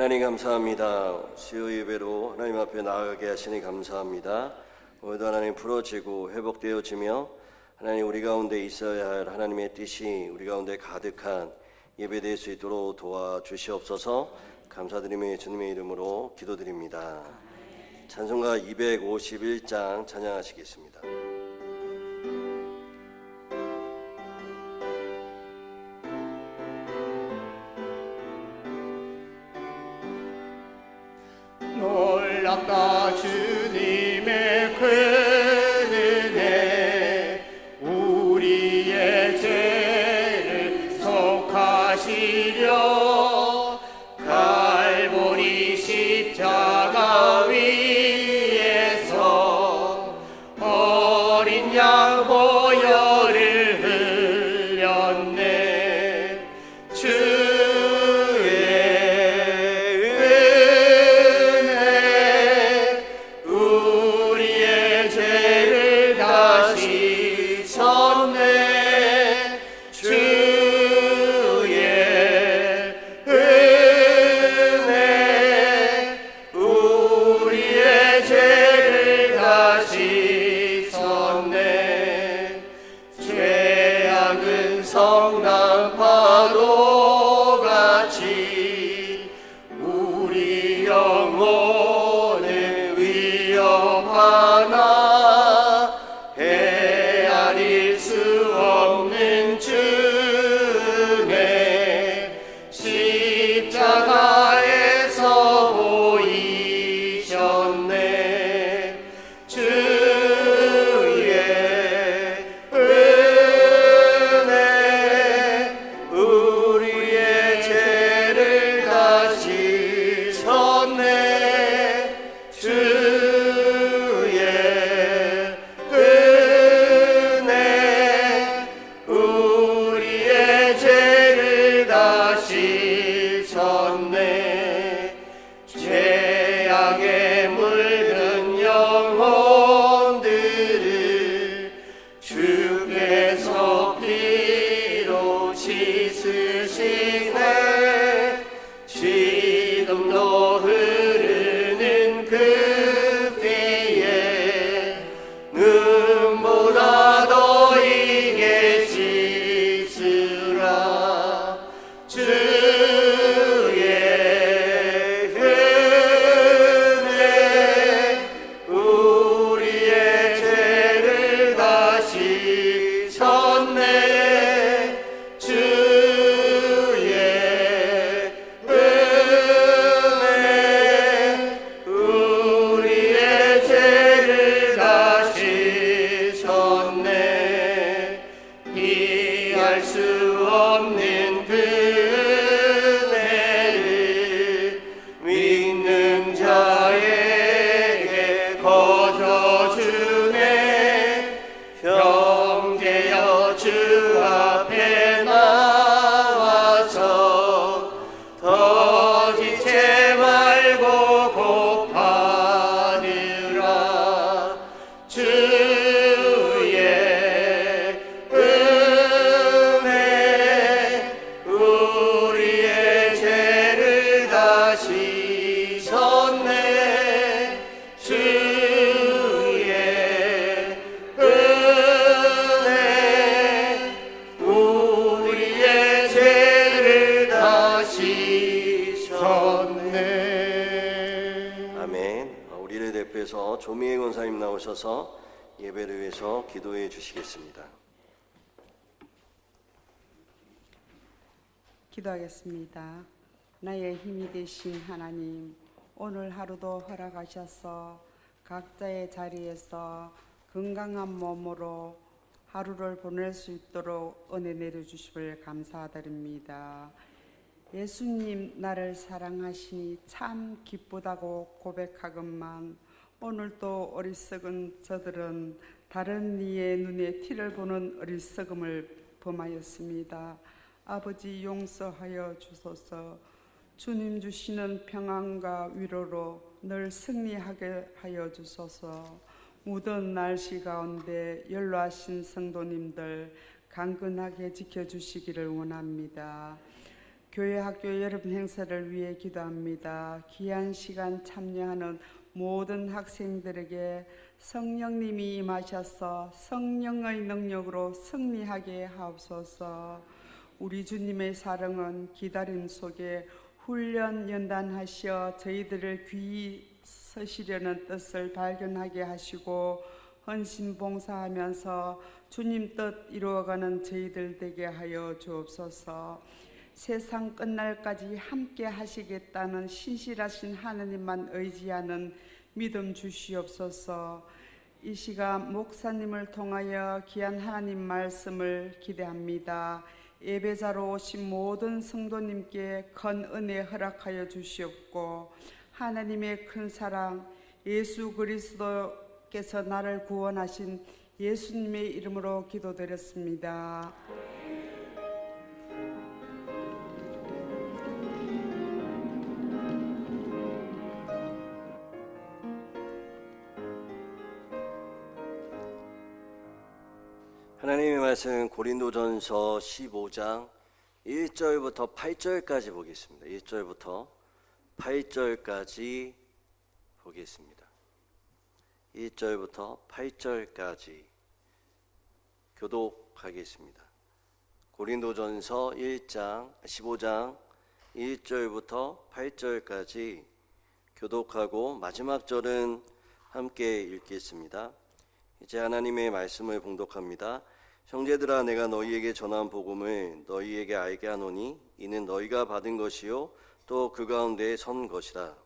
하나님 감사합니다. 수요 예배로 하나님 앞에 나아가게 하시니 감사합니다. 오늘도 하나님 풀어지고 회복되어지며 하나님 우리 가운데 있어야 할 하나님의 뜻이 우리 가운데 가득한 예배될 수 있도록 도와주시옵소서. 감사드리며 주님의 이름으로 기도드립니다. 찬송가 251장 찬양하시겠습니다. 놀랍다 주님의 큰 은혜, 우리의 죄를 속하시려 갈보리 십자가 위에서 어린 양 보혈을 흘렸네. 성난 파도같이 우리 영혼을 위협하나 헤아릴 수 없는 주의 십자가에서 보이셨네. 죄악에 물든 영혼들을 주께서 피로 씻으시네. 지금도 흐르는 그 피에 눈보다 더 이게 씻으라. 피할 수 없는 그 은혜를 믿는 자에게 거저 주네. 형제여 주 앞에 나와서 더 지체 말고 곧 받으라. 아멘. 우리를 대표해서 조미애 권사님 나오셔서 예배를 위해서 기도해 주시겠습니다. 기도하겠습니다. 나의 힘이 되신 하나님, 오늘 하루도 허락하셔서 각자의 자리에서 건강한 몸으로 하루를 보낼 수 있도록 은혜 내려주심을 감사드립니다. 예수님 나를 사랑하시니 참 기쁘다고 고백하건만 오늘도 어리석은 저들은 다른 이의 눈에 티를 보는 어리석음을 범하였습니다. 아버지 용서하여 주소서. 주님 주시는 평안과 위로로 늘 승리하게 하여 주소서. 무더운 날씨 가운데 연로하신 성도님들 강건하게 지켜주시기를 원합니다. 교회 학교 여름 행사를 위해 기도합니다. 귀한 시간 참여하는 모든 학생들에게 성령님이 임하셔서 성령의 능력으로 승리하게 하옵소서. 우리 주님의 사랑은 기다림 속에 훈련 연단하시어 저희들을 귀히 서시려는 뜻을 발견하게 하시고 헌신 봉사하면서 주님 뜻 이루어가는 저희들 되게 하여 주옵소서. 세상 끝날까지 함께 하시겠다는 신실하신 하나님만 의지하는 믿음 주시옵소서. 이 시간 목사님을 통하여 귀한 하나님 말씀을 기대합니다. 예배자로 오신 모든 성도님께 큰 은혜 허락하여 주시옵고 하나님의 큰 사랑 예수 그리스도께서 나를 구원하신 예수님의 이름으로 기도드렸습니다. 하나님의 말씀 고린도전서 15장 1절부터 8절까지 보겠습니다. 1절부터 8절까지 보겠습니다. 1절부터 8절까지 교독하겠습니다. 고린도전서 15장 1절부터 8절까지 교독하고 마지막 절은 함께 읽겠습니다. 이제 하나님의 말씀을 봉독합니다. 형제들아, 내가 너희에게 전한 복음을 너희에게 알게 하노니 이는 너희가 받은 것이요 또 그 가운데 선 것이라.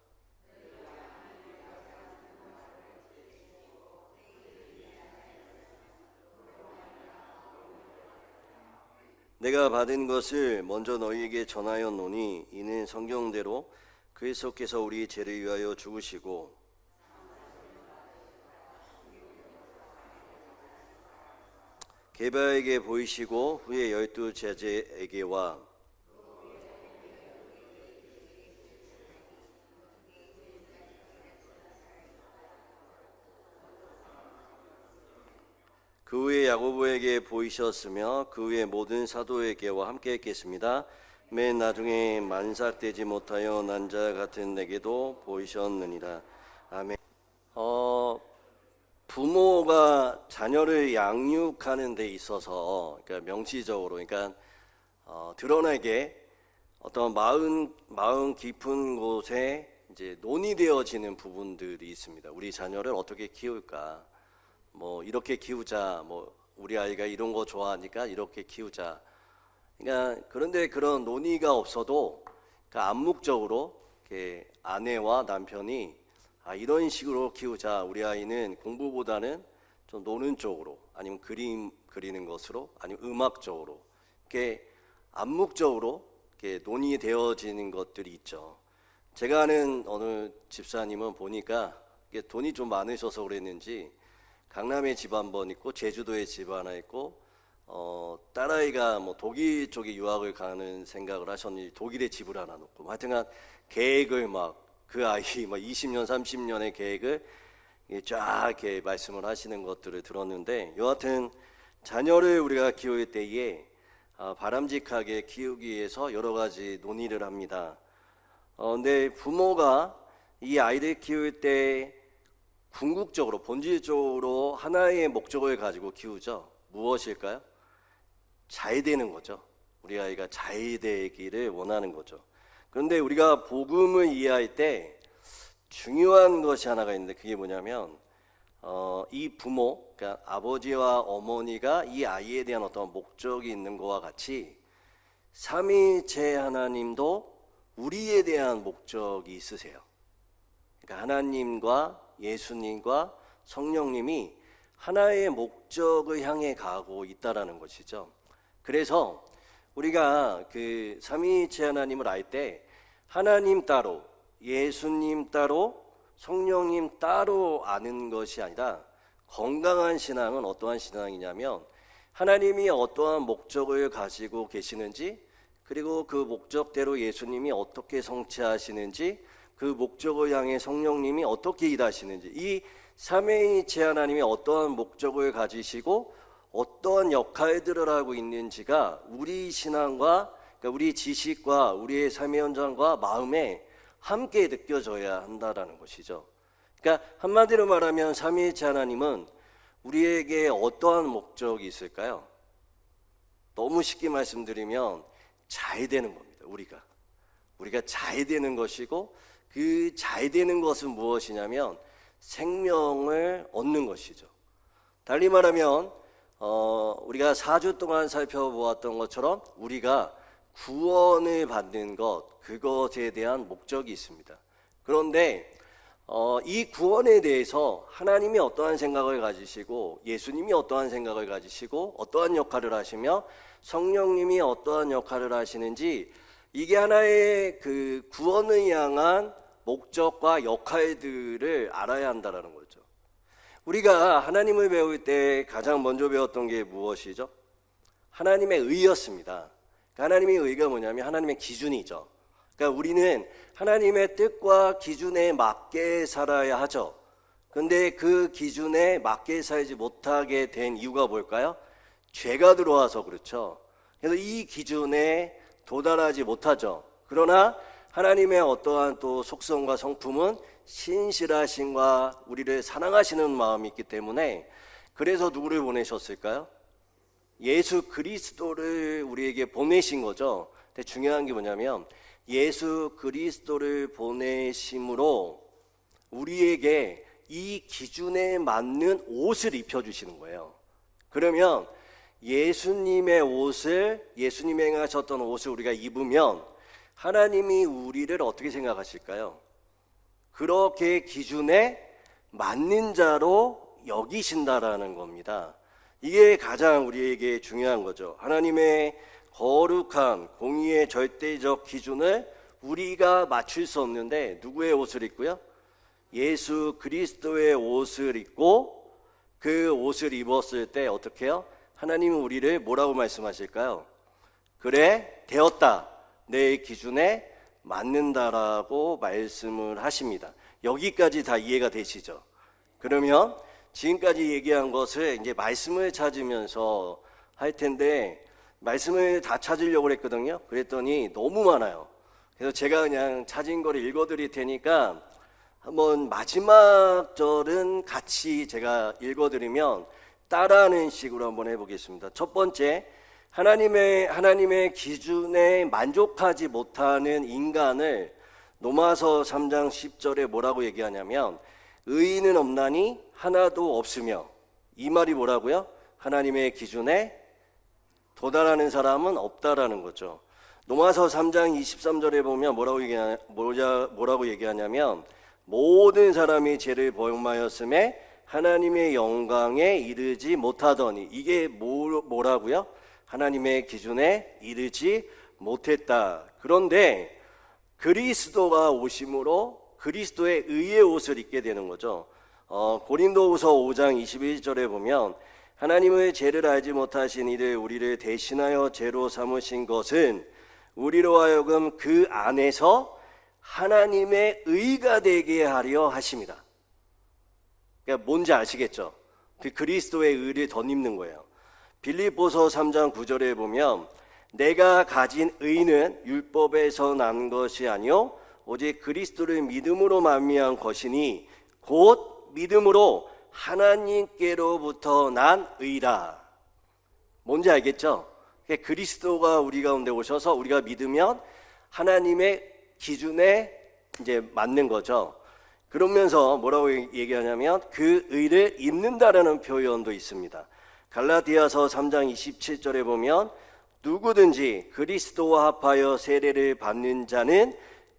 내가 받은 것을 먼저 너희에게 전하였노니 이는 성경대로 그리스도께서 우리 죄를 위하여 죽으시고 게바에게 보이시고 후에 12 제자에게와 그 후에 야고보에게 보이셨으며 그 후에 모든 사도에게와 함께 했겠습니다. 맨 나중에 만삭되지 못하여 난 자 같은 내게도 보이셨느니라. 아멘. 부모가 자녀를 양육하는 데 있어서, 그러니까 명시적으로, 그러니까 드러나게 어떤 마음 깊은 곳에 이제 논의되어지는 부분들이 있습니다. 우리 자녀를 어떻게 키울까? 뭐 이렇게 키우자. 뭐 우리 아이가 이런 거 좋아하니까 이렇게 키우자. 그러니까 그런데 그런 논의가 없어도 그러니까 암묵적으로 이렇게 아내와 남편이 이런 식으로 키우자. 우리 아이는 공부보다는 좀 노는 쪽으로, 아니면 그림 그리는 것으로, 아니면 음악적으로 이렇게 암묵적으로 이렇게 논의되어지는 것들이 있죠. 제가 아는 어느 집사님은 보니까 이게 돈이 좀 많으셔서 그랬는지 강남에 집 한 번 있고 제주도에 집 하나 있고 딸아이가 뭐 독일 쪽에 유학을 가는 생각을 하셨는지 독일에 집을 하나 놓고 하여튼간 계획을 막 그 아이 막 20년 30년의 계획을 쫙 이렇게 말씀을 하시는 것들을 들었는데, 여하튼 자녀를 우리가 키울 때에 바람직하게 키우기 위해서 여러 가지 논의를 합니다. 근데 부모가 이 아이를 키울 때 궁극적으로 본질적으로 하나의 목적을 가지고 키우죠. 무엇일까요? 잘 되는 거죠. 우리 아이가 잘 되기를 원하는 거죠. 그런데 우리가 복음을 이해할 때 중요한 것이 하나가 있는데, 그게 뭐냐면 이 부모, 그러니까 아버지와 어머니가 이 아이에 대한 어떤 목적이 있는 것과 같이 삼위일체 하나님도 우리에 대한 목적이 있으세요. 그러니까 하나님과 예수님과 성령님이 하나의 목적을 향해 가고 있다라는 것이죠. 그래서 우리가 그 삼위일체 하나님을 알 때 하나님 따로, 예수님 따로, 성령님 따로 아는 것이 아니라, 건강한 신앙은 어떠한 신앙이냐면 하나님이 어떠한 목적을 가지고 계시는지, 그리고 그 목적대로 예수님이 어떻게 성취하시는지, 그 목적을 향해 성령님이 어떻게 일하시는지, 이 삼위일체 하나님이 어떠한 목적을 가지시고 어떠한 역할들을 하고 있는지가 우리 신앙과 그러니까 우리 지식과 우리의 삶의 현장과 마음에 함께 느껴져야 한다라는 것이죠. 그러니까 한마디로 말하면 삼위일체 하나님은 우리에게 어떠한 목적이 있을까요? 너무 쉽게 말씀드리면 잘 되는 겁니다. 우리가 잘 되는 것이고, 그 잘 되는 것은 무엇이냐면 생명을 얻는 것이죠. 달리 말하면 우리가 4주 동안 살펴보았던 것처럼 우리가 구원을 받는 것, 그것에 대한 목적이 있습니다. 그런데 이 구원에 대해서 하나님이 어떠한 생각을 가지시고, 예수님이 어떠한 생각을 가지시고, 어떠한 역할을 하시며, 성령님이 어떠한 역할을 하시는지, 이게 하나의 그 구원을 향한 목적과 역할들을 알아야 한다는 거죠. 우리가 하나님을 배울 때 가장 먼저 배웠던 게 무엇이죠? 하나님의 의였습니다. 하나님의 의가 뭐냐면 하나님의 기준이죠. 그러니까 우리는 하나님의 뜻과 기준에 맞게 살아야 하죠. 그런데 그 기준에 맞게 살지 못하게 된 이유가 뭘까요? 죄가 들어와서 그렇죠. 그래서 이 기준에 도달하지 못하죠. 그러나 하나님의 어떠한 또 속성과 성품은 신실하심과 우리를 사랑하시는 마음이 있기 때문에, 그래서 누구를 보내셨을까요? 예수 그리스도를 우리에게 보내신 거죠. 근데 중요한 게 뭐냐면 예수 그리스도를 보내심으로 우리에게 이 기준에 맞는 옷을 입혀주시는 거예요. 그러면 예수님의 옷을, 예수님이 행하셨던 옷을 우리가 입으면 하나님이 우리를 어떻게 생각하실까요? 그렇게 기준에 맞는 자로 여기신다라는 겁니다. 이게 가장 우리에게 중요한 거죠. 하나님의 거룩한 공의의 절대적 기준을 우리가 맞출 수 없는데 누구의 옷을 입고요? 예수 그리스도의 옷을 입고, 그 옷을 입었을 때 어떻게 해요? 하나님은 우리를 뭐라고 말씀하실까요? 그래, 되었다. 내 기준에 맞는다라고 말씀을 하십니다. 여기까지 다 이해가 되시죠? 그러면 지금까지 얘기한 것을 이제 말씀을 찾으면서 할 텐데, 말씀을 다 찾으려고 했거든요. 그랬더니 너무 많아요. 그래서 제가 그냥 찾은 거를 읽어드릴 테니까 한번 마지막 절은 같이 제가 읽어드리면 따라하는 식으로 한번 해보겠습니다. 첫 번째, 하나님의 기준에 만족하지 못하는 인간을 로마서 3장 10절에 뭐라고 얘기하냐면 의인은 없나니 하나도 없으며, 이 말이 뭐라고요? 하나님의 기준에 도달하는 사람은 없다라는 거죠. 로마서 3장 23절에 보면 뭐라고 얘기하냐면 모든 사람이 죄를 범하였음에 하나님의 영광에 이르지 못하더니, 이게 뭐라고요? 하나님의 기준에 이르지 못했다. 그런데 그리스도가 오심으로 그리스도의 의의 옷을 입게 되는 거죠. 고린도후서 5장 21절에 보면 하나님의 죄를 알지 못하신 이를 우리를 대신하여 죄로 삼으신 것은 우리로 하여금 그 안에서 하나님의 의가 되게 하려 하십니다. 그러니까 뭔지 아시겠죠? 그 그리스도의 의를 덧입는 거예요. 빌립보서 3장 9절에 보면 내가 가진 의는 율법에서 난 것이 아니요 오직 그리스도를 믿음으로 말미암은 것이니 곧 믿음으로 하나님께로부터 난 의라. 뭔지 알겠죠? 그리스도가 우리 가운데 오셔서 우리가 믿으면 하나님의 기준에 이제 맞는 거죠. 그러면서 뭐라고 얘기하냐면 그 의를 입는다라는 표현도 있습니다. 갈라디아서 3장 27절에 보면 누구든지 그리스도와 합하여 세례를 받는 자는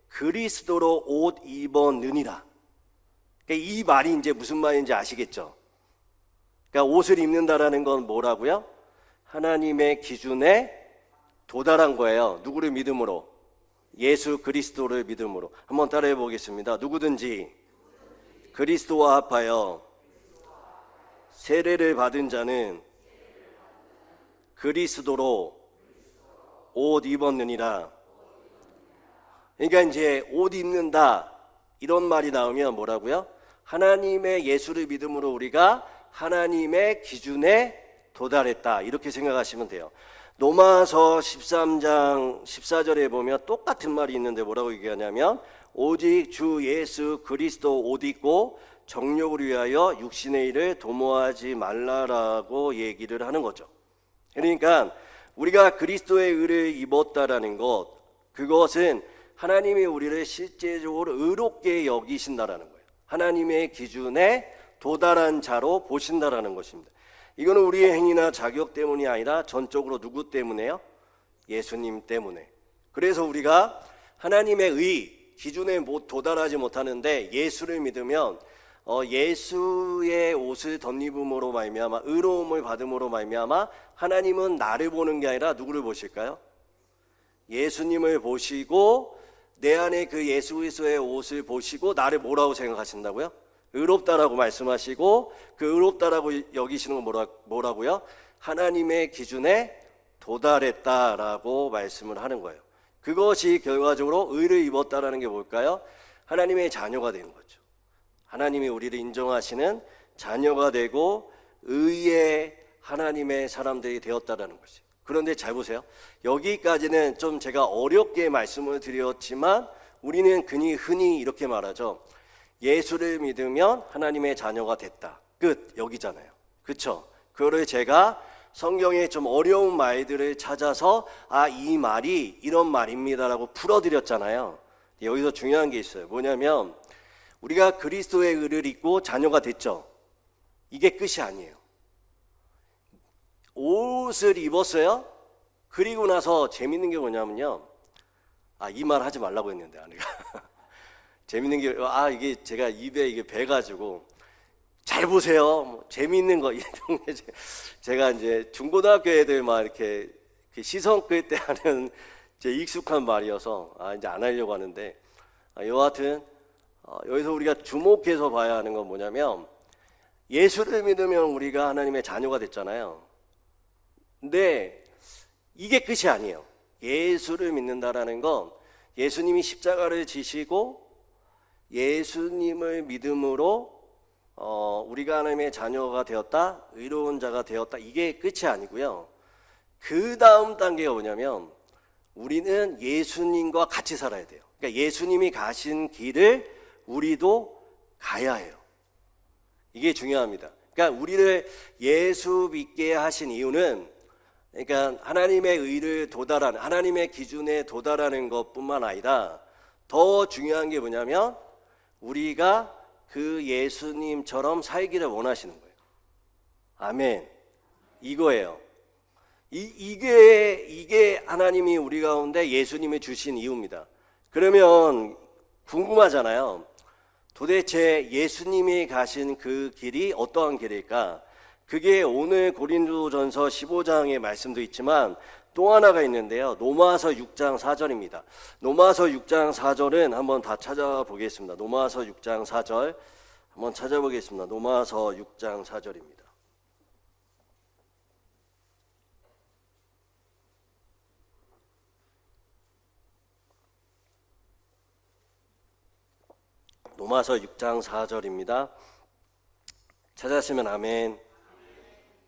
그리스도로 옷 입었느니라. 이 말이 이제 무슨 말인지 아시겠죠? 그러니까 옷을 입는다라는 건 뭐라고요? 하나님의 기준에 도달한 거예요. 누구를 믿음으로? 예수 그리스도를 믿음으로. 한번 따라해 보겠습니다. 누구든지 그리스도와 합하여 세례를 받은 자는 그리스도로 옷 입었느니라. 그러니까 이제 옷 입는다 이런 말이 나오면 뭐라고요? 하나님의 예수를 믿음으로 우리가 하나님의 기준에 도달했다, 이렇게 생각하시면 돼요. 로마서 13장 14절에 보면 똑같은 말이 있는데 뭐라고 얘기하냐면 오직 주 예수 그리스도 옷 입고 정욕을 위하여 육신의 일을 도모하지 말라라고 얘기를 하는 거죠. 그러니까 우리가 그리스도의 의를 입었다라는 것, 그것은 하나님이 우리를 실제적으로 의롭게 여기신다라는 거예요. 하나님의 기준에 도달한 자로 보신다라는 것입니다. 이거는 우리의 행위나 자격 때문이 아니라 전적으로 누구 때문에요? 예수님 때문에. 그래서 우리가 하나님의 의 기준에 도달하지 못하는데 예수를 믿으면 예수의 옷을 덧입음으로 말미암아 의로움을 받음으로 말미암아 하나님은 나를 보는 게 아니라 누구를 보실까요? 예수님을 보시고 내 안에 그 예수 그리스도의 옷을 보시고 나를 뭐라고 생각하신다고요? 의롭다라고 말씀하시고 그 의롭다라고 여기시는 건 뭐라고요? 하나님의 기준에 도달했다라고 말씀을 하는 거예요. 그것이 결과적으로 의를 입었다라는 게 뭘까요? 하나님의 자녀가 되는 거죠. 하나님이 우리를 인정하시는 자녀가 되고 의의 하나님의 사람들이 되었다라는 것이에요. 그런데 잘 보세요. 여기까지는 좀 제가 어렵게 말씀을 드렸지만 우리는 흔히 이렇게 말하죠. 예수를 믿으면 하나님의 자녀가 됐다. 끝. 여기잖아요. 그렇죠? 그거를 제가 성경에 좀 어려운 말들을 찾아서 이 말이 이런 말입니다라고 풀어드렸잖아요. 여기서 중요한 게 있어요. 뭐냐면 우리가 그리스도의 의를 입고 자녀가 됐죠. 이게 끝이 아니에요. 옷을 입었어요. 그리고 나서 재밌는 게 뭐냐면요. 이 말 하지 말라고 했는데 아내가 재밌는 게 이게 제가 입에 이게 배가지고 잘 보세요. 뭐 재밌는 거 제가 이제 중고등학교 애들 막 이렇게 시선 끌 때 하는 제 익숙한 말이어서 이제 안 하려고 하는데 여하튼 여기서 우리가 주목해서 봐야 하는 건 뭐냐면 예수를 믿으면 우리가 하나님의 자녀가 됐잖아요. 근데 이게 끝이 아니에요. 예수를 믿는다라는 건 예수님이 십자가를 지시고 예수님을 믿음으로 우리가 하나님의 자녀가 되었다, 의로운 자가 되었다, 이게 끝이 아니고요. 그 다음 단계가 뭐냐면 우리는 예수님과 같이 살아야 돼요. 그러니까 예수님이 가신 길을 우리도 가야 해요. 이게 중요합니다. 그러니까 우리를 예수 믿게 하신 이유는 그러니까 하나님의 의를 도달하는, 하나님의 기준에 도달하는 것뿐만 아니라 더 중요한 게 뭐냐면 우리가 그 예수님처럼 살기를 원하시는 거예요. 아멘. 이거예요. 이게 하나님이 우리 가운데 예수님이 주신 이유입니다. 그러면 궁금하잖아요. 도대체 예수님이 가신 그 길이 어떠한 길일까? 그게 오늘 고린도전서 15장의 말씀도 있지만 또 하나가 있는데요. 로마서 6장 4절입니다. 로마서 6장 4절은 한번 다 찾아보겠습니다. 로마서 6장 4절 한번 찾아보겠습니다. 로마서 6장 4절입니다. 로마서 6장 4절입니다. 찾았으면 아멘.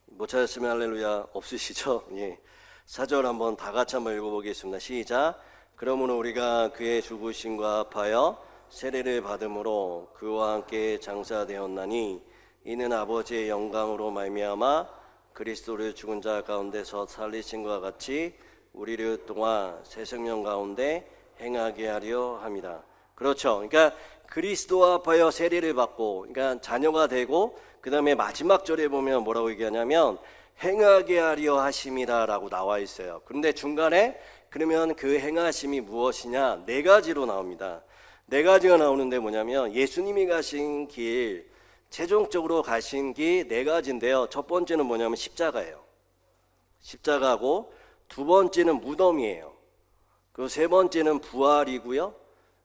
못 찾았으면 할렐루야. 없으시죠? 예. 4절 한번 다 같이 한번 읽어보겠습니다. 시작. 그러므로 우리가 그의 죽으심과 합하여 세례를 받음으로 그와 함께 장사되었나니 이는 아버지의 영광으로 말미암아 그리스도를 죽은 자 가운데서 살리신과 같이 우리를 또한 새 생명 가운데 행하게 하려 함이다. 그렇죠. 그러니까 그리스도와 합하여 세례를 받고, 그러니까 자녀가 되고, 그 다음에 마지막 절에 보면 뭐라고 얘기하냐면 행하게 하려 하심이라라고 나와 있어요. 그런데 중간에 그러면 그 행하심이 무엇이냐? 네 가지로 나옵니다. 네 가지가 나오는데 뭐냐면 예수님이 가신 길, 최종적으로 가신 길 네 가지인데요. 첫 번째는 뭐냐면 십자가예요. 십자가고, 두 번째는 무덤이에요. 그리고 세 번째는 부활이고요.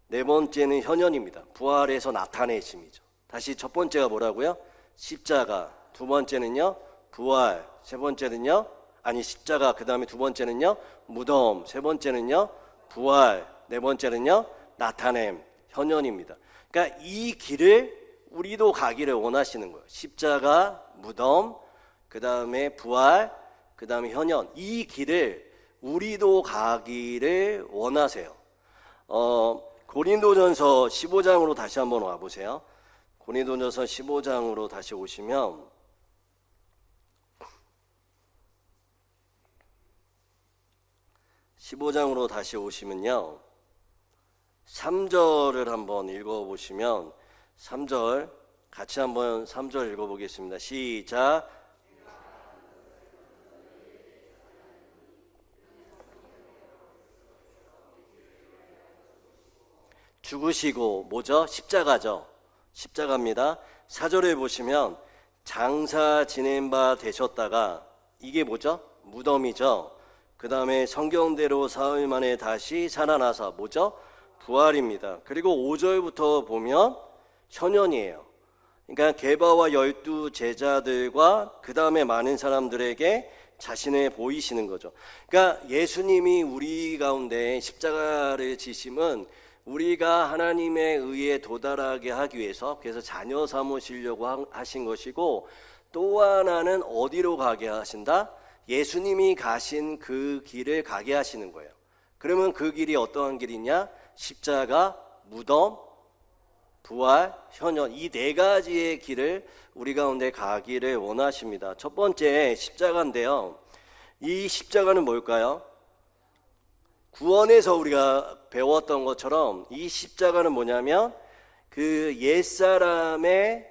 네 번째는 현현입니다. 부활에서 나타내심이죠. 다시 첫 번째가 뭐라고요? 십자가. 두 번째는요? 부활. 세 번째는요? 십자가. 그 다음에 두 번째는요? 무덤. 세 번째는요? 부활. 네 번째는요? 나타냄. 현현입니다. 그러니까 이 길을 우리도 가기를 원하시는 거예요. 십자가, 무덤, 그 다음에 부활, 그 다음에 현현, 이 길을 우리도 가기를 원하세요. 고린도전서 15장으로 다시 한번 와보세요. 고린도전서 15장으로 다시 오시면 15장으로 다시 오시면요, 3절을 한번 읽어보시면 3절 같이 한번 3절 읽어보겠습니다. 시작. 죽으시고 뭐죠? 십자가죠. 십자가입니다. 4절에 보시면 장사 지낸 바 되셨다가 이게 뭐죠? 무덤이죠. 그 다음에 성경대로 사흘 만에 다시 살아나서 뭐죠? 부활입니다. 그리고 5절부터 보면 현현이에요. 그러니까 게바와 12 제자들과 그 다음에 많은 사람들에게 자신을 보이시는 거죠. 그러니까 예수님이 우리 가운데 십자가를 지심은 우리가 하나님의 의에 도달하게 하기 위해서, 그래서 자녀 삼으시려고 하신 것이고, 또 하나는 어디로 가게 하신다? 예수님이 가신 그 길을 가게 하시는 거예요. 그러면 그 길이 어떠한 길이냐? 십자가, 무덤, 부활, 현현, 이 네 가지의 길을 우리 가운데 가기를 원하십니다. 첫 번째 십자가인데요, 이 십자가는 뭘까요? 구원에서 우리가 배웠던 것처럼 이 십자가는 뭐냐면 그 옛사람의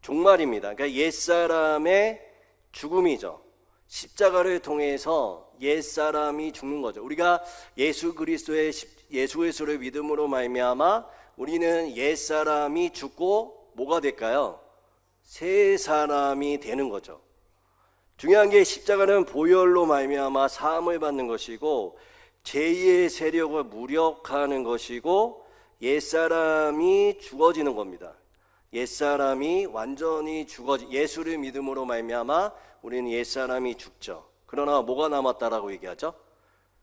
종말입니다. 그러니까 옛사람의 죽음이죠. 십자가를 통해서 옛사람이 죽는 거죠. 우리가 예수 그리스도의 예수를 믿음으로 말미암아 우리는 옛사람이 죽고 뭐가 될까요? 새 사람이 되는 거죠. 중요한 게 십자가는 보혈로 말미암아 사함을 받는 것이고, 제2의 세력을 무력화하는 것이고, 옛사람이 죽어지는 겁니다. 옛사람이 완전히 예수를 믿음으로 말미암아 우리는 옛사람이 죽죠. 그러나 뭐가 남았다라고 얘기하죠?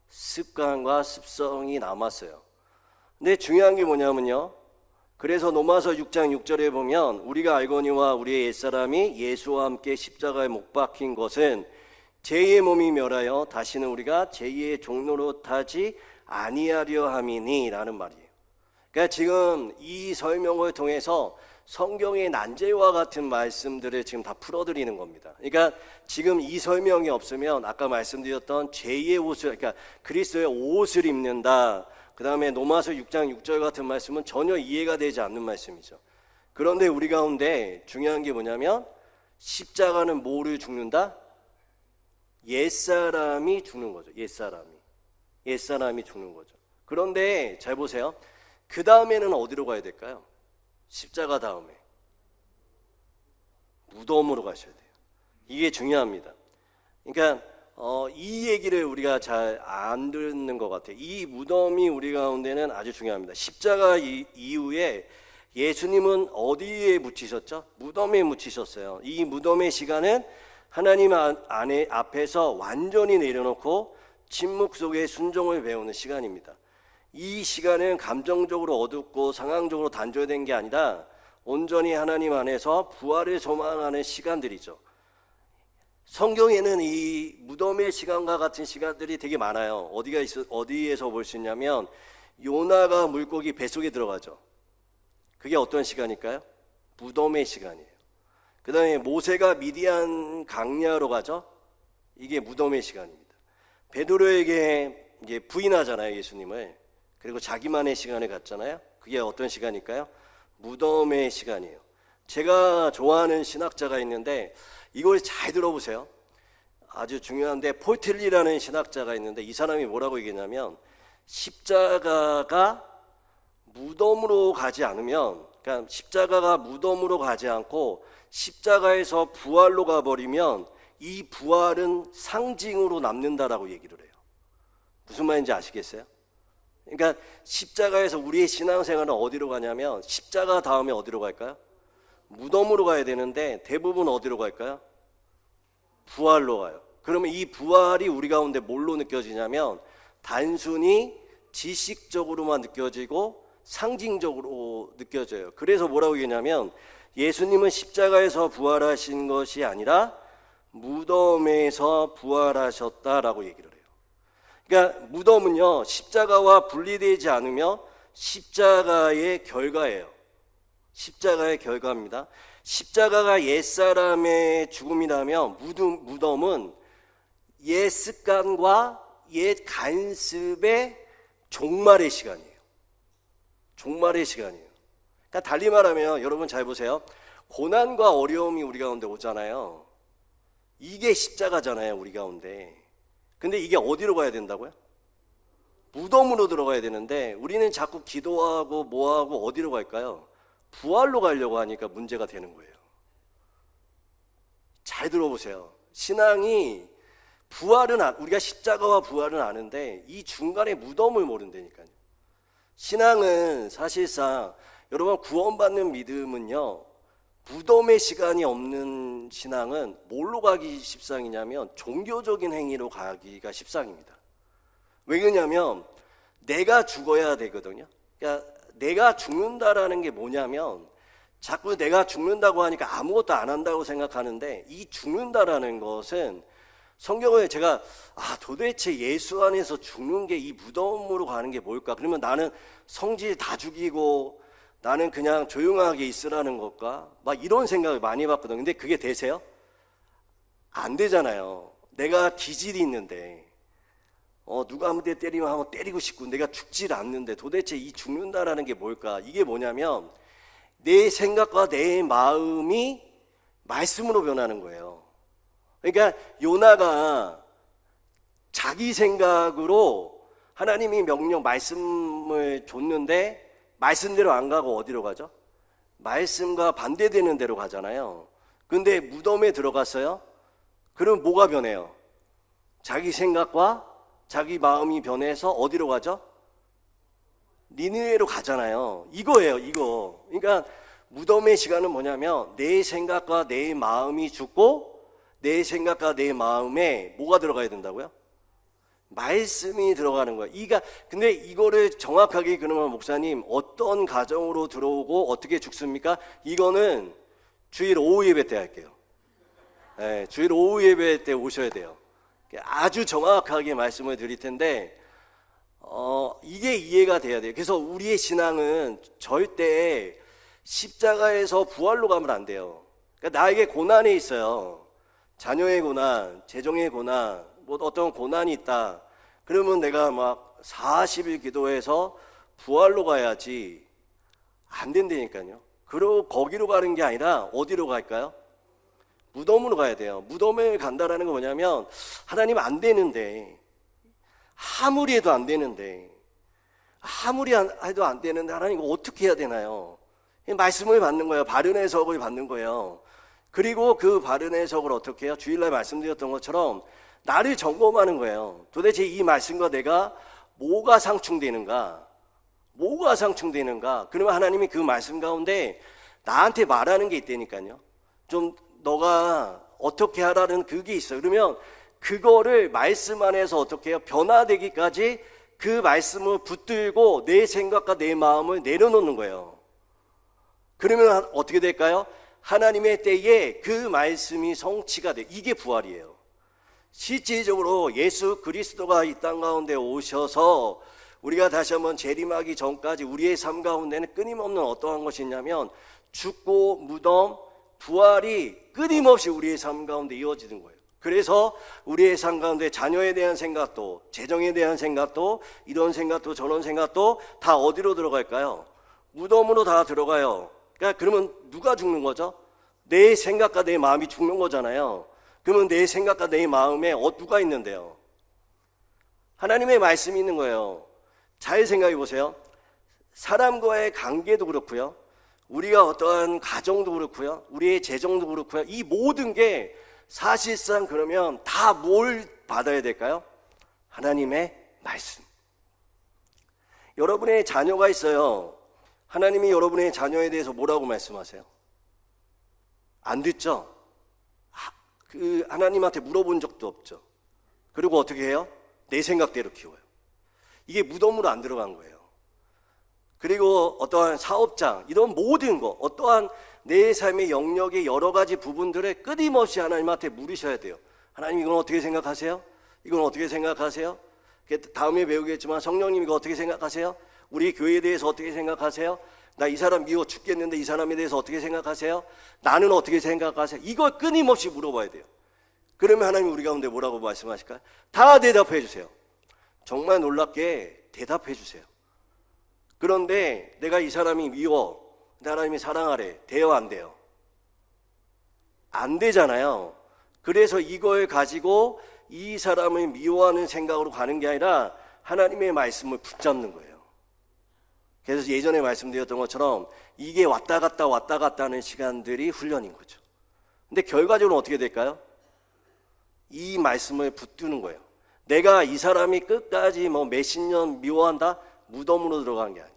습관과 습성이 남았어요. 근데 중요한 게 뭐냐면요, 그래서 로마서 6장 6절에 보면 우리가 알거니와 우리의 옛사람이 예수와 함께 십자가에 못 박힌 것은 제2의 몸이 멸하여 다시는 우리가 제2의 종로로 타지 아니하려 함이니 라는 말이에요. 그러니까 지금 이 설명을 통해서 성경의 난제와 같은 말씀들을 지금 다 풀어드리는 겁니다. 그러니까 지금 이 설명이 없으면 아까 말씀드렸던 제2의 옷을, 그러니까 그리스도의 옷을 입는다, 그 다음에 로마서 6장 6절 같은 말씀은 전혀 이해가 되지 않는 말씀이죠. 그런데 우리 가운데 중요한 게 뭐냐면 십자가는 뭐를 죽는다? 옛사람이 죽는 거죠. 옛사람이 죽는 거죠. 그런데 잘 보세요. 그 다음에는 어디로 가야 될까요? 십자가 다음에 무덤으로 가셔야 돼요. 이게 중요합니다. 그러니까 이 얘기를 우리가 잘 안 듣는 것 같아요. 이 무덤이 우리 가운데는 아주 중요합니다. 십자가 이후에 예수님은 어디에 묻히셨죠? 무덤에 묻히셨어요. 이 무덤의 시간은 하나님 앞에서 완전히 내려놓고 침묵 속에 순종을 배우는 시간입니다. 이 시간은 감정적으로 어둡고 상황적으로 단절된 게 아니라 온전히 하나님 안에서 부활을 소망하는 시간들이죠. 성경에는 이 무덤의 시간과 같은 시간들이 되게 많아요. 어디에서 볼 수 있냐면 요나가 물고기 뱃속에 들어가죠. 그게 어떤 시간일까요? 무덤의 시간이에요. 그 다음에 모세가 미디안 강야로 가죠. 이게 무덤의 시간입니다. 베드로에게 이제 부인하잖아요, 예수님을. 그리고 자기만의 시간을 갖잖아요. 그게 어떤 시간일까요? 무덤의 시간이에요. 제가 좋아하는 신학자가 있는데 이걸 잘 들어보세요. 아주 중요한데, 폴틀리라는 신학자가 있는데 이 사람이 뭐라고 얘기했냐면 십자가가 무덤으로 가지 않으면, 그러니까 십자가가 무덤으로 가지 않고 십자가에서 부활로 가버리면 이 부활은 상징으로 남는다라고 얘기를 해요. 무슨 말인지 아시겠어요? 그러니까 십자가에서 우리의 신앙생활은 어디로 가냐면 십자가 다음에 어디로 갈까요? 무덤으로 가야 되는데 대부분 어디로 갈까요? 부활로 가요. 그러면 이 부활이 우리 가운데 뭘로 느껴지냐면 단순히 지식적으로만 느껴지고 상징적으로 느껴져요. 그래서 뭐라고 얘기하냐면 예수님은 십자가에서 부활하신 것이 아니라 무덤에서 부활하셨다라고 얘기를 해요. 그러니까 무덤은요, 십자가와 분리되지 않으며 십자가의 결과예요. 십자가의 결과입니다. 십자가가 옛사람의 죽음이라면 무덤은 옛 습관과 옛 간습의 종말의 시간이에요. 종말의 시간이에요. 그러니까 달리 말하면 여러분 잘 보세요. 고난과 어려움이 우리 가운데 오잖아요. 이게 십자가잖아요, 우리 가운데. 근데 이게 어디로 가야 된다고요? 무덤으로 들어가야 되는데 우리는 자꾸 기도하고 뭐하고 어디로 갈까요? 부활로 가려고 하니까 문제가 되는 거예요. 잘 들어보세요. 신앙이 우리가 십자가와 부활은 아는데 이 중간에 무덤을 모른다니까요. 신앙은 사실상 여러분 구원받는 믿음은요, 무덤의 시간이 없는 신앙은 뭘로 가기 십상이냐면 종교적인 행위로 가기가 십상입니다. 왜 그러냐면 내가 죽어야 되거든요. 그러니까 내가 죽는다라는 게 뭐냐면 자꾸 내가 죽는다고 하니까 아무것도 안 한다고 생각하는데, 이 죽는다라는 것은 성경을 제가 도대체 예수 안에서 죽는 게 이 무덤으로 가는 게 뭘까? 그러면 나는 성질 다 죽이고 나는 그냥 조용하게 있으라는 것과 막 이런 생각을 많이 해봤거든요. 근데 그게 되세요? 안 되잖아요. 내가 기질이 있는데 누가 한 대 때리면 한번 때리고 싶고 내가 죽질 않는데 도대체 이 죽는다라는 게 뭘까? 이게 뭐냐면 내 생각과 내 마음이 말씀으로 변하는 거예요. 그러니까 요나가 자기 생각으로 하나님이 말씀을 줬는데 말씀대로 안 가고 어디로 가죠? 말씀과 반대되는 데로 가잖아요. 근데 무덤에 들어갔어요? 그럼 뭐가 변해요? 자기 생각과 자기 마음이 변해서 어디로 가죠? 니느웨로 가잖아요. 이거예요, 이거. 그러니까 무덤의 시간은 뭐냐면 내 생각과 내 마음이 죽고 내 생각과 내 마음에 뭐가 들어가야 된다고요? 말씀이 들어가는 거예요. 근데 이거를 정확하게 그러면 목사님 어떤 가정으로 들어오고 어떻게 죽습니까? 이거는 주일 오후 예배 때 할게요. 네, 주일 오후 예배 때 오셔야 돼요. 아주 정확하게 말씀을 드릴 텐데 이게 이해가 돼야 돼요. 그래서 우리의 신앙은 절대 십자가에서 부활로 가면 안 돼요. 그러니까 나에게 고난이 있어요. 자녀의 고난, 재정의 고난, 뭐 어떤 고난이 있다. 그러면 내가 막 40일 기도해서 부활로 가야지. 안 된다니까요. 그리고 거기로 가는 게 아니라 어디로 갈까요? 무덤으로 가야 돼요. 무덤에 간다라는 건 뭐냐면 하나님 안 되는데, 아무리 해도 안 되는데, 해도 안 되는데 하나님 이거 어떻게 해야 되나요? 말씀을 받는 거예요. 바른 해석을 받는 거예요. 그리고 그 바른 해석을 어떻게 해요? 주일날 말씀드렸던 것처럼 나를 점검하는 거예요. 도대체 이 말씀과 내가 뭐가 상충되는가? 그러면 하나님이 그 말씀 가운데 나한테 말하는 게 있다니까요. 좀 너가 어떻게 하라는 그게 있어요. 그러면 그거를 말씀 안에서 어떻게 해요? 변화되기까지 그 말씀을 붙들고 내 생각과 내 마음을 내려놓는 거예요. 그러면 어떻게 될까요? 하나님의 때에 그 말씀이 성취가 돼. 이게 부활이에요. 실질적으로 예수 그리스도가 이 땅 가운데 오셔서 우리가 다시 한번 재림하기 전까지 우리의 삶 가운데는 끊임없는 어떠한 것이 있냐면 죽고 무덤, 부활이 끊임없이 우리의 삶 가운데 이어지는 거예요. 그래서 우리의 삶 가운데 자녀에 대한 생각도, 재정에 대한 생각도, 이런 생각도 저런 생각도 다 어디로 들어갈까요? 무덤으로 다 들어가요. 그러니까 그러면 누가 죽는 거죠? 내 생각과 내 마음이 죽는 거잖아요. 그러면 내 생각과 내 마음에 누가 있는데요? 하나님의 말씀이 있는 거예요. 잘 생각해 보세요. 사람과의 관계도 그렇고요, 우리가 어떠한 가정도 그렇고요, 우리의 재정도 그렇고요, 이 모든 게 사실상 그러면 다 뭘 받아야 될까요? 하나님의 말씀. 여러분의 자녀가 있어요. 하나님이 여러분의 자녀에 대해서 뭐라고 말씀하세요? 안 듣죠? 하나님한테 물어본 적도 없죠. 그리고 어떻게 해요? 내 생각대로 키워요. 이게 무덤으로 안 들어간 거예요. 그리고 어떠한 사업장, 이런 모든 것, 어떠한 내 삶의 영역의 여러 가지 부분들을 끊임없이 하나님한테 물으셔야 돼요. 하나님, 이건 어떻게 생각하세요? 이건 어떻게 생각하세요? 다음에 배우겠지만 성령님, 이거 어떻게 생각하세요? 우리 교회에 대해서 어떻게 생각하세요? 나 이 사람 미워 죽겠는데 이 사람에 대해서 어떻게 생각하세요? 나는 어떻게 생각하세요? 이걸 끊임없이 물어봐야 돼요. 그러면 하나님 우리 가운데 뭐라고 말씀하실까요? 다 대답해 주세요. 정말 놀랍게 대답해 주세요. 그런데 내가 이 사람이 미워, 하나님이 사랑하래, 돼요, 안 돼요? 안 되잖아요. 그래서 이걸 가지고 이 사람을 미워하는 생각으로 가는 게 아니라 하나님의 말씀을 붙잡는 거예요. 그래서 예전에 말씀드렸던 것처럼 이게 왔다 갔다 하는 시간들이 훈련인 거죠. 근데 결과적으로 어떻게 될까요? 이 말씀을 붙드는 거예요. 내가 이 사람이 끝까지 몇십 년 미워한다? 무덤으로 들어간 게 아니에요.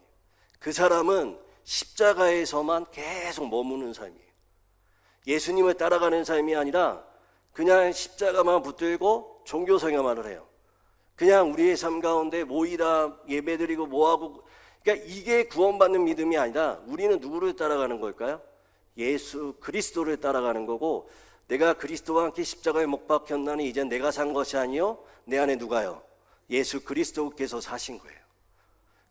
그 사람은 십자가에서만 계속 머무는 삶이에요. 예수님을 따라가는 삶이 아니라 그냥 십자가만 붙들고 종교 생활을 해요. 그냥 우리의 삶 가운데 모이다 예배드리고 뭐하고, 그러니까 이게 구원받는 믿음이 아니라 우리는 누구를 따라가는 걸까요? 예수 그리스도를 따라가는 거고, 내가 그리스도와 함께 십자가에 못 박혔나니 이제 내가 산 것이 아니요 내 안에 누가요? 예수 그리스도께서 사신 거예요.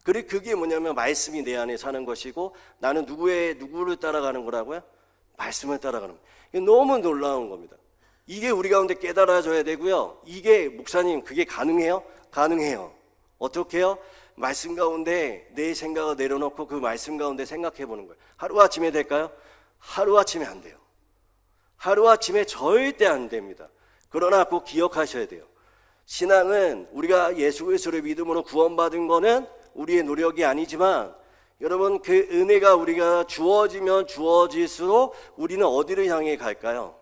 그리고 그게 뭐냐면 말씀이 내 안에 사는 것이고, 나는 누구를 따라가는 거라고요? 말씀을 따라가는 거예요. 이게 너무 놀라운 겁니다. 이게 우리 가운데 깨달아져야 되고요. 이게 목사님 그게 가능해요? 가능해요. 어떻게 해요? 말씀 가운데 내 생각을 내려놓고 그 말씀 가운데 생각해 보는 거예요. 하루아침에 될까요? 하루아침에 안 돼요. 하루아침에 절대 안 됩니다. 그러나 꼭 기억하셔야 돼요. 신앙은 우리가 예수 그리스도를 믿음으로 구원받은 거는 우리의 노력이 아니지만, 여러분 그 은혜가 우리가 주어지면 주어질수록 우리는 어디를 향해 갈까요?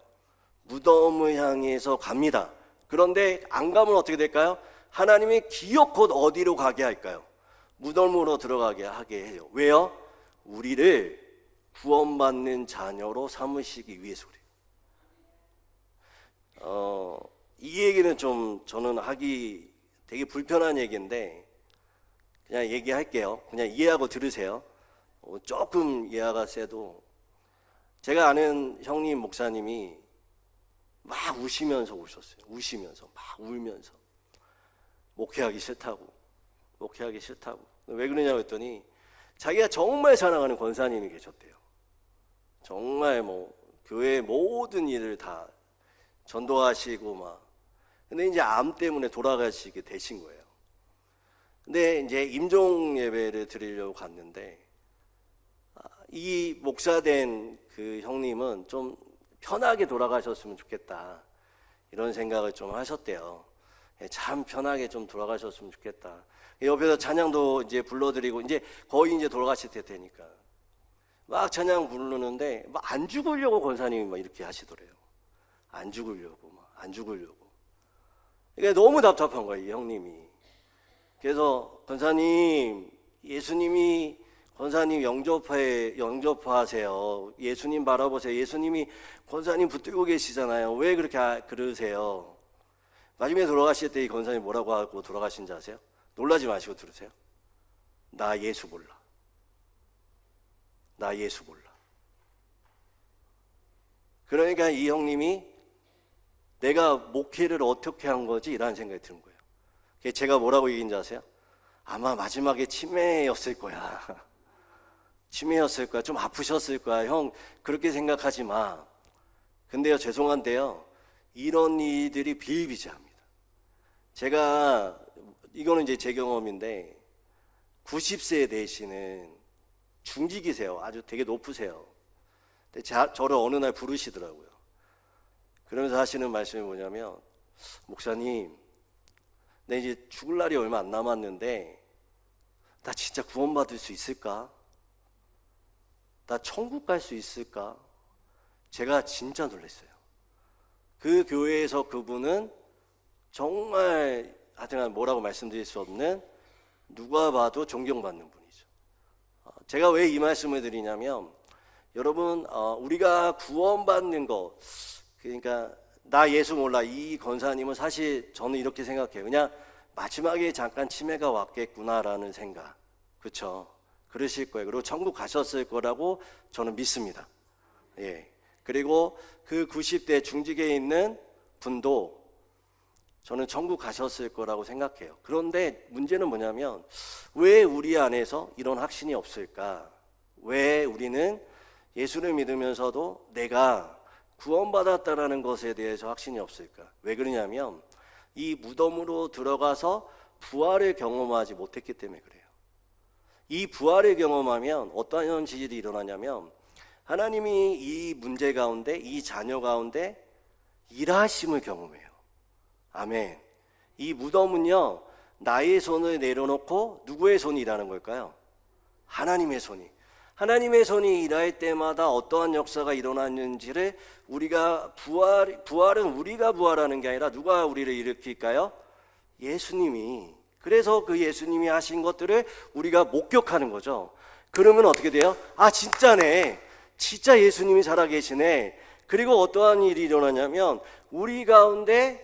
무덤을 향해서 갑니다. 그런데 안 가면 어떻게 될까요? 하나님이 기어코 어디로 가게 할까요? 무덤으로 들어가게 하게 해요. 왜요? 우리를 구원받는 자녀로 삼으시기 위해서 그래요. 이 얘기는 좀 저는 하기 되게 불편한 얘기인데 그냥 얘기할게요. 그냥 이해하고 들으세요. 조금 이해가 세도, 제가 아는 형님 목사님이 막 우시면서 오셨어요. 우시면서 막 울면서 목회하기 싫다고. 왜 그러냐고 했더니 자기가 정말 사랑하는 권사님이 계셨대요. 정말 교회 모든 일을 다 전도하시고 막. 근데 이제 암 때문에 돌아가시게 되신 거예요. 근데 이제 임종 예배를 드리려고 갔는데, 이 목사된 그 형님은 좀 편하게 돌아가셨으면 좋겠다, 이런 생각을 좀 하셨대요. 참 편하게 좀 돌아가셨으면 좋겠다. 옆에서 찬양도 이제 불러드리고, 이제 거의 이제 돌아가실 때 되니까 막 찬양 부르는데 막 안 죽으려고 권사님이 막 이렇게 하시더래요. 안 죽으려고. 이게 너무 답답한 거예요, 이 형님이. 그래서 권사님, 예수님이 권사님 영접하세요. 예수님 바라보세요. 예수님이 권사님 붙들고 계시잖아요. 왜 그렇게 그러세요? 마지막에 돌아가실 때 이 권사님 뭐라고 하고 돌아가신지 아세요? 놀라지 마시고 들으세요. 나 예수 몰라. 그러니까 이 형님이 내가 목회를 어떻게 한 거지? 라는 생각이 드는 거예요. 제가 뭐라고 얘기인지 아세요? 아마 마지막에 치매였을 거야. 좀 아프셨을 거야. 형, 그렇게 생각하지 마. 근데요, 죄송한데요, 이런 일들이 비일비재합니다. 제가, 이거는 이제 제 경험인데, 90세 되시는 중직이세요. 아주 되게 높으세요. 근데 저를 어느 날 부르시더라고요. 그러면서 하시는 말씀이 뭐냐면, 목사님, 내 이제 죽을 날이 얼마 안 남았는데 나 진짜 구원받을 수 있을까? 나 천국 갈 수 있을까? 제가 진짜 놀랐어요. 그 교회에서 그분은 정말 하여튼 뭐라고 말씀드릴 수 없는, 누가 봐도 존경받는 분이죠. 제가 왜 이 말씀을 드리냐면, 여러분 우리가 구원받는 거, 그러니까 나 예수 몰라, 이 권사님은 사실 저는 이렇게 생각해요. 그냥 마지막에 잠깐 치매가 왔겠구나라는 생각. 그렇죠? 그러실 거예요. 그리고 천국 가셨을 거라고 저는 믿습니다. 예. 그리고 그 90대 중직에 있는 분도 저는 천국 가셨을 거라고 생각해요. 그런데 문제는 뭐냐면 왜 우리 안에서 이런 확신이 없을까? 왜 우리는 예수를 믿으면서도 내가 구원받았다라는 것에 대해서 확신이 없을까? 왜 그러냐면 이 무덤으로 들어가서 부활을 경험하지 못했기 때문에 그래요. 이 부활을 경험하면 어떠한 현실이 일어나냐면 하나님이 이 문제 가운데, 이 자녀 가운데 일하심을 경험해요. 아멘. 이 무덤은요, 나의 손을 내려놓고 누구의 손이 일하는 걸까요? 하나님의 손이. 하나님의 손이 일할 때마다 어떠한 역사가 일어났는지를 우리가 부활은 우리가 부활하는 게 아니라 누가 우리를 일으킬까요? 예수님이. 그래서 그 예수님이 하신 것들을 우리가 목격하는 거죠. 그러면 어떻게 돼요? 아, 진짜네. 진짜 예수님이 살아계시네. 그리고 어떠한 일이 일어나냐면 우리 가운데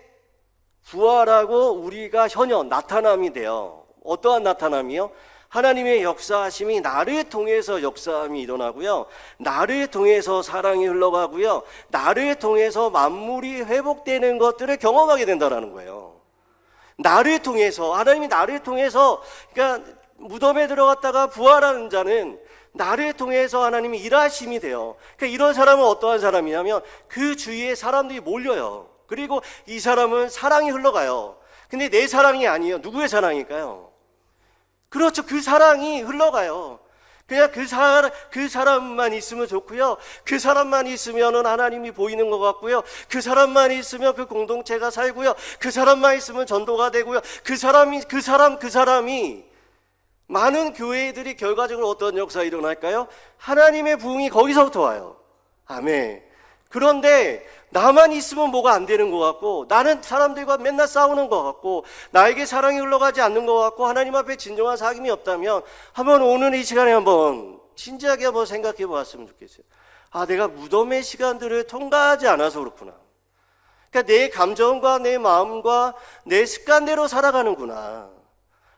부활하고 우리가 현현 나타남이 돼요. 어떠한 나타남이요? 하나님의 역사하심이 나를 통해서 역사함이 일어나고요, 나를 통해서 사랑이 흘러가고요, 나를 통해서 만물이 회복되는 것들을 경험하게 된다는 거예요. 나를 통해서, 하나님이 나를 통해서, 그러니까 무덤에 들어갔다가 부활하는 자는 나를 통해서 하나님이 일하심이 돼요. 그러니까 이런 사람은 어떠한 사람이냐면 그 주위에 사람들이 몰려요. 그리고 이 사람은 사랑이 흘러가요. 근데 내 사랑이 아니에요. 누구의 사랑일까요? 그렇죠. 그 사랑이 흘러가요. 그냥 그 사람만 있으면 좋고요. 그 사람만 있으면은 하나님이 보이는 것 같고요. 그 사람만 있으면 그 공동체가 살고요. 그 사람만 있으면 전도가 되고요. 그 사람이 많은 교회들이 결과적으로 어떤 역사가 일어날까요? 하나님의 부흥이 거기서부터 와요. 아멘. 그런데 나만 있으면 뭐가 안 되는 것 같고, 나는 사람들과 맨날 싸우는 것 같고, 나에게 사랑이 흘러가지 않는 것 같고, 하나님 앞에 진정한 사귐이 없다면 한번 오늘 이 시간에 한번 진지하게 한번 생각해 보았으면 좋겠어요. 아, 내가 무덤의 시간들을 통과하지 않아서 그렇구나. 그러니까 내 감정과 내 마음과 내 습관대로 살아가는구나.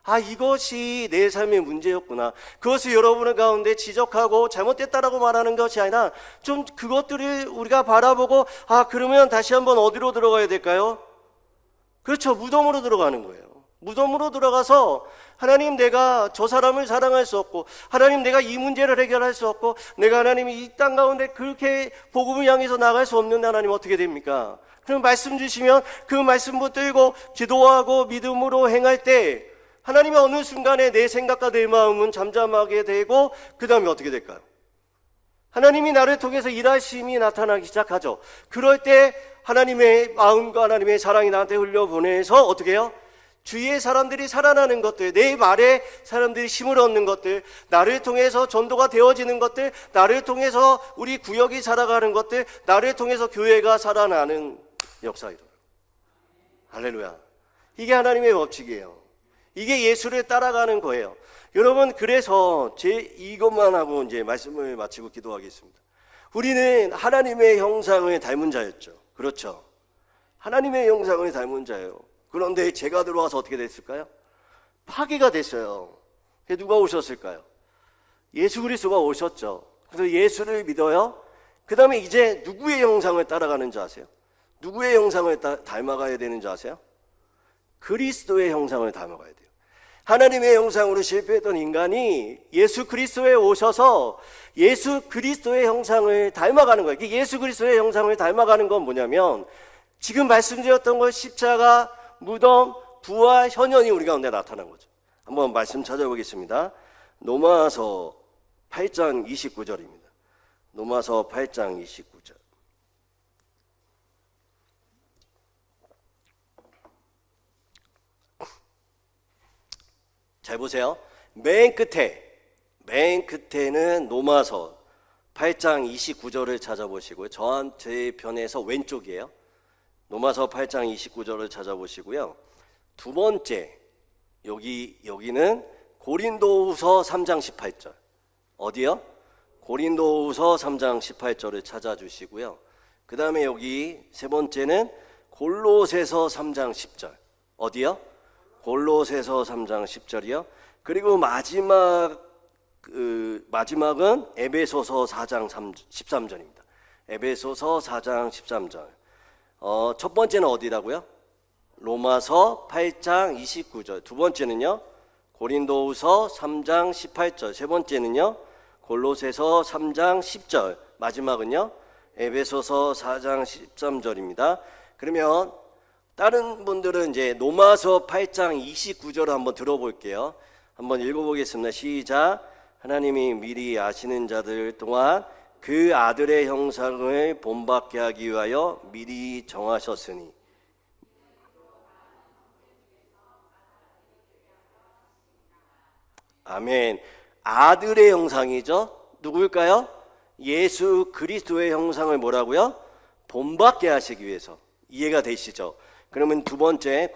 아, 이것이 내 삶의 문제였구나. 그것을 여러분의 가운데 지적하고 잘못됐다라고 말하는 것이 아니라 좀 그것들을 우리가 바라보고, 아, 그러면 다시 한번 어디로 들어가야 될까요? 그렇죠. 무덤으로 들어가는 거예요. 무덤으로 들어가서 하나님, 내가 저 사람을 사랑할 수 없고, 하나님, 내가 이 문제를 해결할 수 없고, 내가 하나님이 이 땅 가운데 그렇게 복음을 향해서 나갈 수 없는데 하나님 어떻게 됩니까? 그럼 말씀 주시면 그 말씀 붙들고 기도하고 믿음으로 행할 때 하나님의 어느 순간에 내 생각과 내 마음은 잠잠하게 되고, 그 다음에 어떻게 될까요? 하나님이 나를 통해서 일하심이 나타나기 시작하죠. 그럴 때 하나님의 마음과 하나님의 사랑이 나한테 흘려보내서 어떻게 해요? 주위의 사람들이 살아나는 것들, 내 말에 사람들이 힘을 얻는 것들, 나를 통해서 전도가 되어지는 것들, 나를 통해서 우리 구역이 살아가는 것들, 나를 통해서 교회가 살아나는 역사이다. 할렐루야. 이게 하나님의 법칙이에요. 이게 예수를 따라가는 거예요. 여러분, 그래서 이것만 하고 이제 말씀을 마치고 기도하겠습니다. 우리는 하나님의 형상을 닮은 자였죠. 그렇죠. 하나님의 형상을 닮은 자예요. 그런데 죄가 들어와서 어떻게 됐을까요? 파괴가 됐어요. 누가 오셨을까요? 예수 그리스도가 오셨죠. 그래서 예수를 믿어요. 그 다음에 이제 누구의 형상을 따라가는 줄 아세요? 누구의 형상을 닮아가야 되는 줄 아세요? 그리스도의 형상을 닮아가야 돼요. 하나님의 형상으로 실패했던 인간이 예수 그리스도에 오셔서 예수 그리스도의 형상을 닮아가는 거예요. 예수 그리스도의 형상을 닮아가는 건 뭐냐면 지금 말씀드렸던 것, 십자가, 무덤, 부활, 현현이 우리 가운데 나타난 거죠. 한번 말씀 찾아보겠습니다. 로마서 8장 29절입니다. 로마서 8장 29절. 잘 보세요. 맨 끝에는 로마서 8장 29절을 찾아보시고요. 제 편에서 왼쪽이에요. 로마서 8장 29절을 찾아보시고요. 두 번째, 여기는 고린도후서 3장 18절. 어디요? 고린도후서 3장 18절을 찾아주시고요. 그 다음에 여기 세 번째는 골로새서 3장 10절. 어디요? 골로새서 3장 10절이요. 그리고 마지막 마지막은 에베소서 4장 13절입니다. 에베소서 4장 13절. 첫 번째는 어디라고요? 로마서 8장 29절. 두 번째는요, 고린도후서 3장 18절. 세 번째는요, 골로새서 3장 10절. 마지막은요, 에베소서 4장 13절입니다. 그러면 다른 분들은 이제 로마서 8장 29절을 한번 들어볼게요. 한번 읽어보겠습니다. 시작. 하나님이 미리 아시는 자들 동안 그 아들의 형상을 본받게 하기 위하여 미리 정하셨으니. 아멘. 아들의 형상이죠. 누구일까요? 예수 그리스도의 형상을 뭐라고요? 본받게 하시기 위해서. 이해가 되시죠? 그러면 두 번째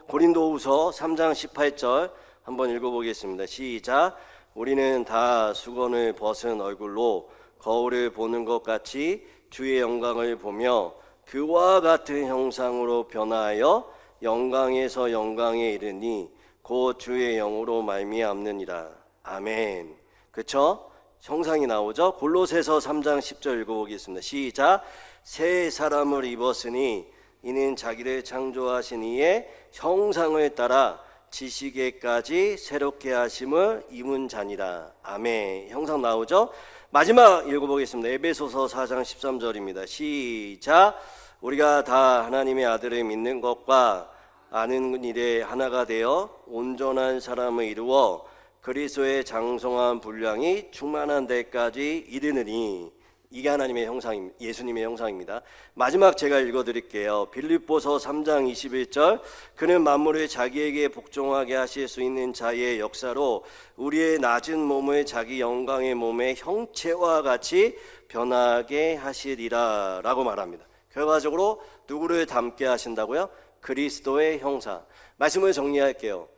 고린도후서 3장 18절 한번 읽어보겠습니다. 시작. 우리는 다 수건을 벗은 얼굴로 거울을 보는 것 같이 주의 영광을 보며 그와 같은 형상으로 변화하여 영광에서 영광에 이르니 곧 주의 영으로 말미암느니라. 아멘. 그렇죠? 형상이 나오죠? 골로새서 3장 10절 읽어보겠습니다. 시작. 새 사람을 입었으니 이는 자기를 창조하신 이의 형상을 따라 지식에까지 새롭게 하심을 입은 자니라. 아멘. 형상 나오죠? 마지막 읽어보겠습니다. 에베소서 4장 13절입니다. 시작. 우리가 다 하나님의 아들을 믿는 것과 아는 일에 하나가 되어 온전한 사람을 이루어 그리스도의 장성한 분량이 충만한 데까지 이르느니. 이게 하나님의 형상입니다. 예수님의 형상입니다. 마지막 제가 읽어드릴게요. 빌립보서 3장 21절. 그는 만물을 자기에게 복종하게 하실 수 있는 자의 역사로 우리의 낮은 몸을 자기 영광의 몸의 형체와 같이 변하게 하시리라 라고 말합니다. 결과적으로 누구를 닮게 하신다고요? 그리스도의 형상. 말씀을 정리할게요.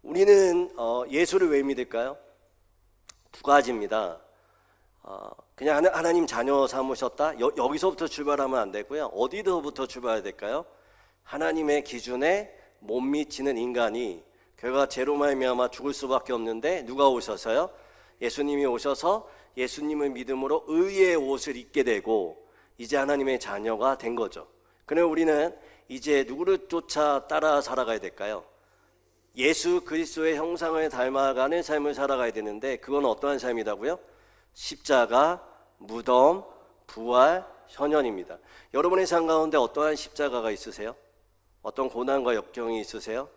우리는 예수를 왜 믿을까요? 두 가지입니다. 그냥 하나님 자녀 삼으셨다? 여기서부터 출발하면 안 되고요. 어디서부터 출발해야 될까요? 하나님의 기준에 못 미치는 인간이 결과 죄로 말미암아 죽을 수밖에 없는데 누가 오셔서요? 예수님이 오셔서 예수님을 믿음으로 의의 옷을 입게 되고 이제 하나님의 자녀가 된 거죠. 그럼 우리는 이제 누구를 쫓아 따라 살아가야 될까요? 예수 그리스도의 형상을 닮아가는 삶을 살아가야 되는데 그건 어떠한 삶이라고요? 십자가, 무덤, 부활, 현현입니다. 여러분의 삶 가운데 어떠한 십자가가 있으세요? 어떤 고난과 역경이 있으세요?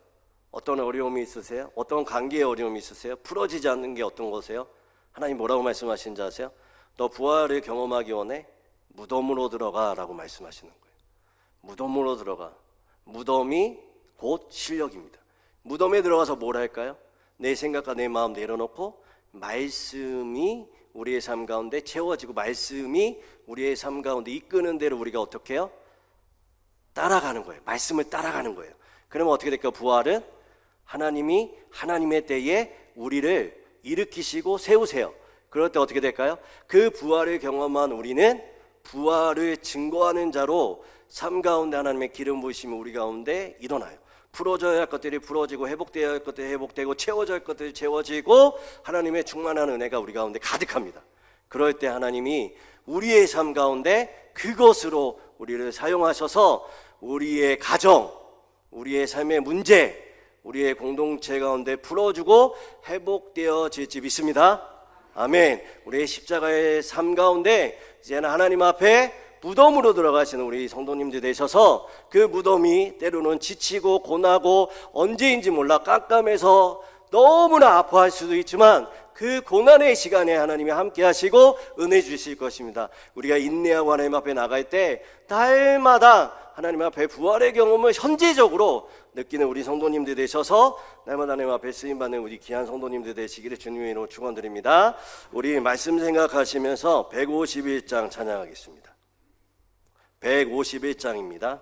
어떤 어려움이 있으세요? 어떤 관계의 어려움이 있으세요? 풀어지지 않는 게 어떤 거세요? 하나님 뭐라고 말씀하시는지 아세요? 너 부활을 경험하기 원해? 무덤으로 들어가 라고 말씀하시는 거예요. 무덤으로 들어가. 무덤이 곧 실력입니다. 무덤에 들어가서 뭘 할까요? 내 생각과 내 마음 내려놓고 말씀이 우리의 삶 가운데 채워지고 말씀이 우리의 삶 가운데 이끄는 대로 우리가 어떻게 해요? 따라가는 거예요. 말씀을 따라가는 거예요. 그러면 어떻게 될까요? 부활은 하나님이 하나님의 때에 우리를 일으키시고 세우세요. 그럴 때 어떻게 될까요? 그 부활을 경험한 우리는 부활을 증거하는 자로 삶 가운데 하나님의 기름 부으심이 우리 가운데 일어나요. 풀어져야 할 것들이 풀어지고 회복되어야 할 것들이 회복되고 채워져야 할 것들이 채워지고 하나님의 충만한 은혜가 우리 가운데 가득합니다. 그럴 때 하나님이 우리의 삶 가운데 그것으로 우리를 사용하셔서 우리의 가정, 우리의 삶의 문제, 우리의 공동체 가운데 풀어주고 회복되어질지 믿습니다. 아멘. 우리의 십자가의 삶 가운데 이제는 하나님 앞에 무덤으로 들어가시는 우리 성도님들 되셔서 그 무덤이 때로는 지치고 고나고 언제인지 몰라 깜깜해서 너무나 아파할 수도 있지만 그 고난의 시간에 하나님이 함께 하시고 은혜 주실 것입니다. 우리가 인내하고 하나님 앞에 나갈 때 날마다 하나님 앞에 부활의 경험을 현재적으로 느끼는 우리 성도님들 되셔서 날마다 하나님 앞에 쓰임받는 우리 귀한 성도님들 되시기를 주님의 이름으로 축원드립니다. 우리 말씀 생각하시면서 151장 찬양하겠습니다. 151장입니다.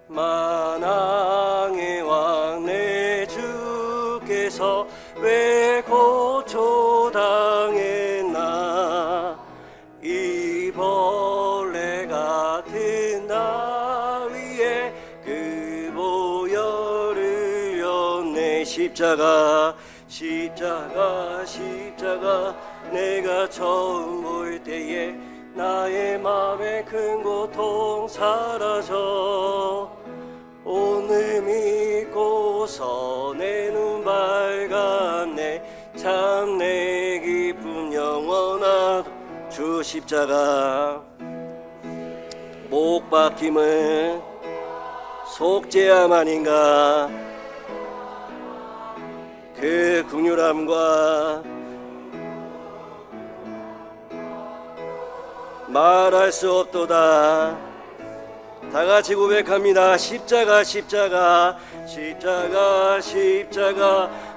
만왕의 왕 내 주께서 왜 고초당했나 이 십자가 내가 처음 볼 때에 나의 맘의 큰 고통 사라져 오늘 믿고서 내 눈 밝았네 참 내 기쁨 영원하도 주 십자가 못 박힘은 속죄함 아닌가 그 긍휼함과 말할 수 없도다 다 같이 고백합니다. 십자가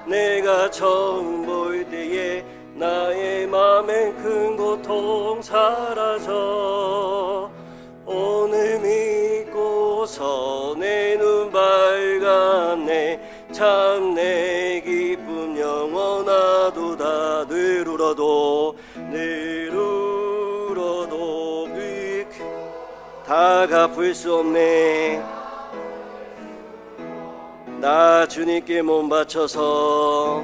내가 처음 볼 때에 나의 맘의 큰 고통 사라져 오늘 믿고서 내 눈 밝았네 참 내 기쁨 영원하도다 늘 울어도 다 갚을 수 없네 나 주님께 몸 바쳐서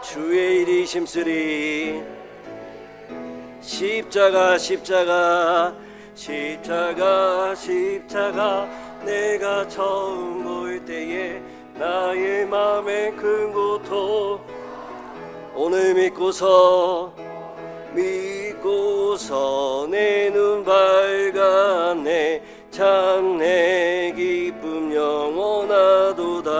주의 일이 힘쓰리 십자가 내가 처음 볼 때에 나의 맘의 큰 고통 오늘 믿고서 내 눈 밝았네 참 내 기쁨 영원하도다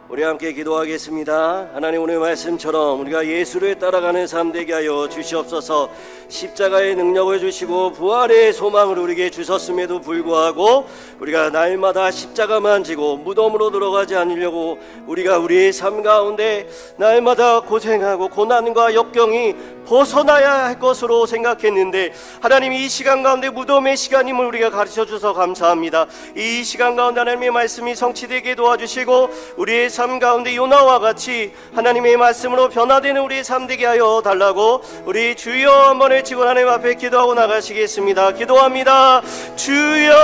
우리 함께 기도하겠습니다. 하나님 오늘 말씀처럼 우리가 예수를 따라가는 삶 되게 하여 주시옵소서. 십자가의 능력을 주시고 부활의 소망을 우리에게 주셨음에도 불구하고 우리가 날마다 십자가만 지고 무덤으로 들어가지 않으려고 우리가 우리의 삶 가운데 날마다 고생하고 고난과 역경이 벗어나야 할 것으로 생각했는데 하나님 이 시간 가운데 무덤의 시간임을 우리가 가르쳐 주셔서 감사합니다. 이 시간 가운데 하나님의 말씀이 성취되게 도와주시고 우리의 삶 가운데 요나와 같이 하나님의 말씀으로 변화되는 우리의 삶 되게 하여 달라고 우리 주여 한번 외치고 하나님 앞에 기도하고 나가시겠습니다. 기도합니다. 주여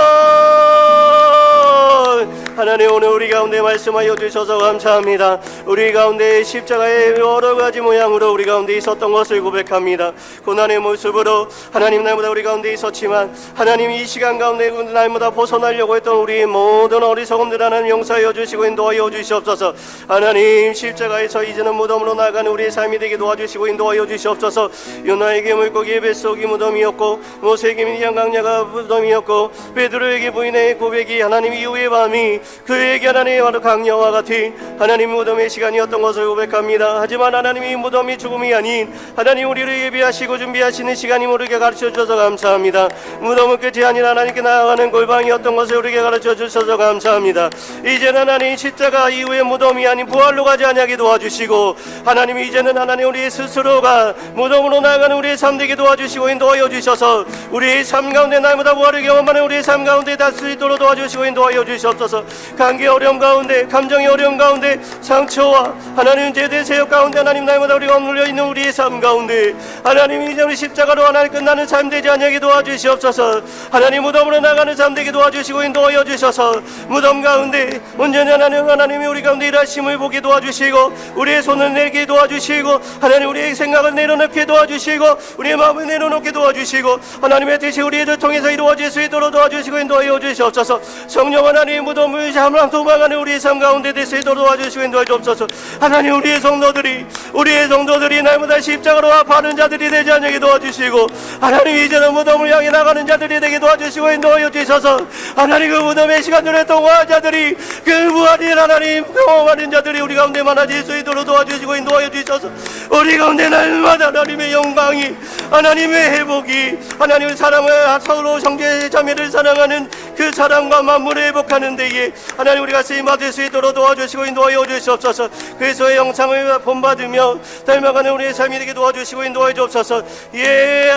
하나님 오늘 우리 가운데 말씀하여 주셔서 감사합니다. 우리 가운데 십자가의 여러 가지 모양으로 우리 가운데 있었던 것을 고백합니다. 고난의 모습으로 하나님 날마다 우리 가운데 있었지만 하나님 이 시간 가운데 날마다 벗어나려고 했던 우리 모든 어리석음들 하나님 용서하여 주시고 인도하여 주시옵소서. 하나님 십자가에서 이제는 무덤으로 나가는 우리의 삶이 되게 도와주시고 인도하여 주시옵소서. 요나에게 물고기의 뱃속이 무덤이었고 모세에게 미디안 강야가 무덤이었고 베드로에게 부인의 고백이 하나님 이후의 밤이 그에게 하나님 바로 강야와 같은 하나님 무덤의 시간이었던 것을 고백합니다. 하지만 하나님이 무덤이 죽음이 아닌 하나님 우리를 예비하시고 준비하시는 시간이 우리에게 가르쳐 주셔서 감사합니다. 무덤은 끝이 아닌 하나님께 나아가는 골방이었던 것을 우리에게 가르쳐 주셔서 감사합니다. 이제는 하나님 십자가 이후의 무덤이 아닌 부활로 가지 않게 도와주시고 하나님 이제는 하나님 우리 스스로가 무덤으로 나아가는 우리의 삶 되게 도와주시고 인도하여 주셔서 우리의 삶 가운데 날마다 부활을 경험하는 우리의 삶 가운데 닿을 수 있도록 도와주시고 인도하여 주시옵소서. 관계 어려움 가운데 감정의 어려움 가운데 상처와 하나님 죄된 세역 가운데 하나님 날마다 우리가 억눌려 있는 우리의 삶 가운데 하나님 이제 우리 십자가로 하나님 끝나는 삶 되지 않게 도와주시옵소서. 하나님 무덤으로 나가는 삶 되게 도와주시고 인도하여 주셔서 무덤 가운데 온전히 하나님이 우리 가운데 일하심을 보게 도와주시고 우리의 손을 내게 도와주시고 하나님 우리의 생각을 내려놓게 도와주시고 우리의 마음을 내려놓게 도와주시고 하나님의 뜻이 우리를 통해서 이루어질 수 있도록 도와주시고 인도하여 주시옵소서. 성령 하나님 무덤을 함랑 도망가는 우리의 삶 가운데 될 수 있도록 도와주시고 인도하여 주옵소서. 하나님 우리의 성도들이 날마다 십자가로 아파하는 자들이 되지 않게 도와주시고 하나님 이제는 무덤을 향해 나가는 자들이 되게 도와주시고 인도하여 주셔서 하나님 그 무덤의 시간들에 동화한 자들이 그 부활인 하나님 경험하는 자들이 우리 가운데 많아질 수 있도록 도와주시고 인도하여 주셔서 우리 가운데 날마다 하나님의 영광이 하나님의 회복이 하나님의 사랑을 서로 형제 자매를 사랑하는 그 사랑과 만물을 회복하는 데에 하나님 우리가 쓰임받을 수 있도록 도와주시고 인도하여 주시옵소서. 그리스도의 영상을 본받으며 닮아가는 우리의 삶이 되게 도와주시고 인도하여 주옵소서. 예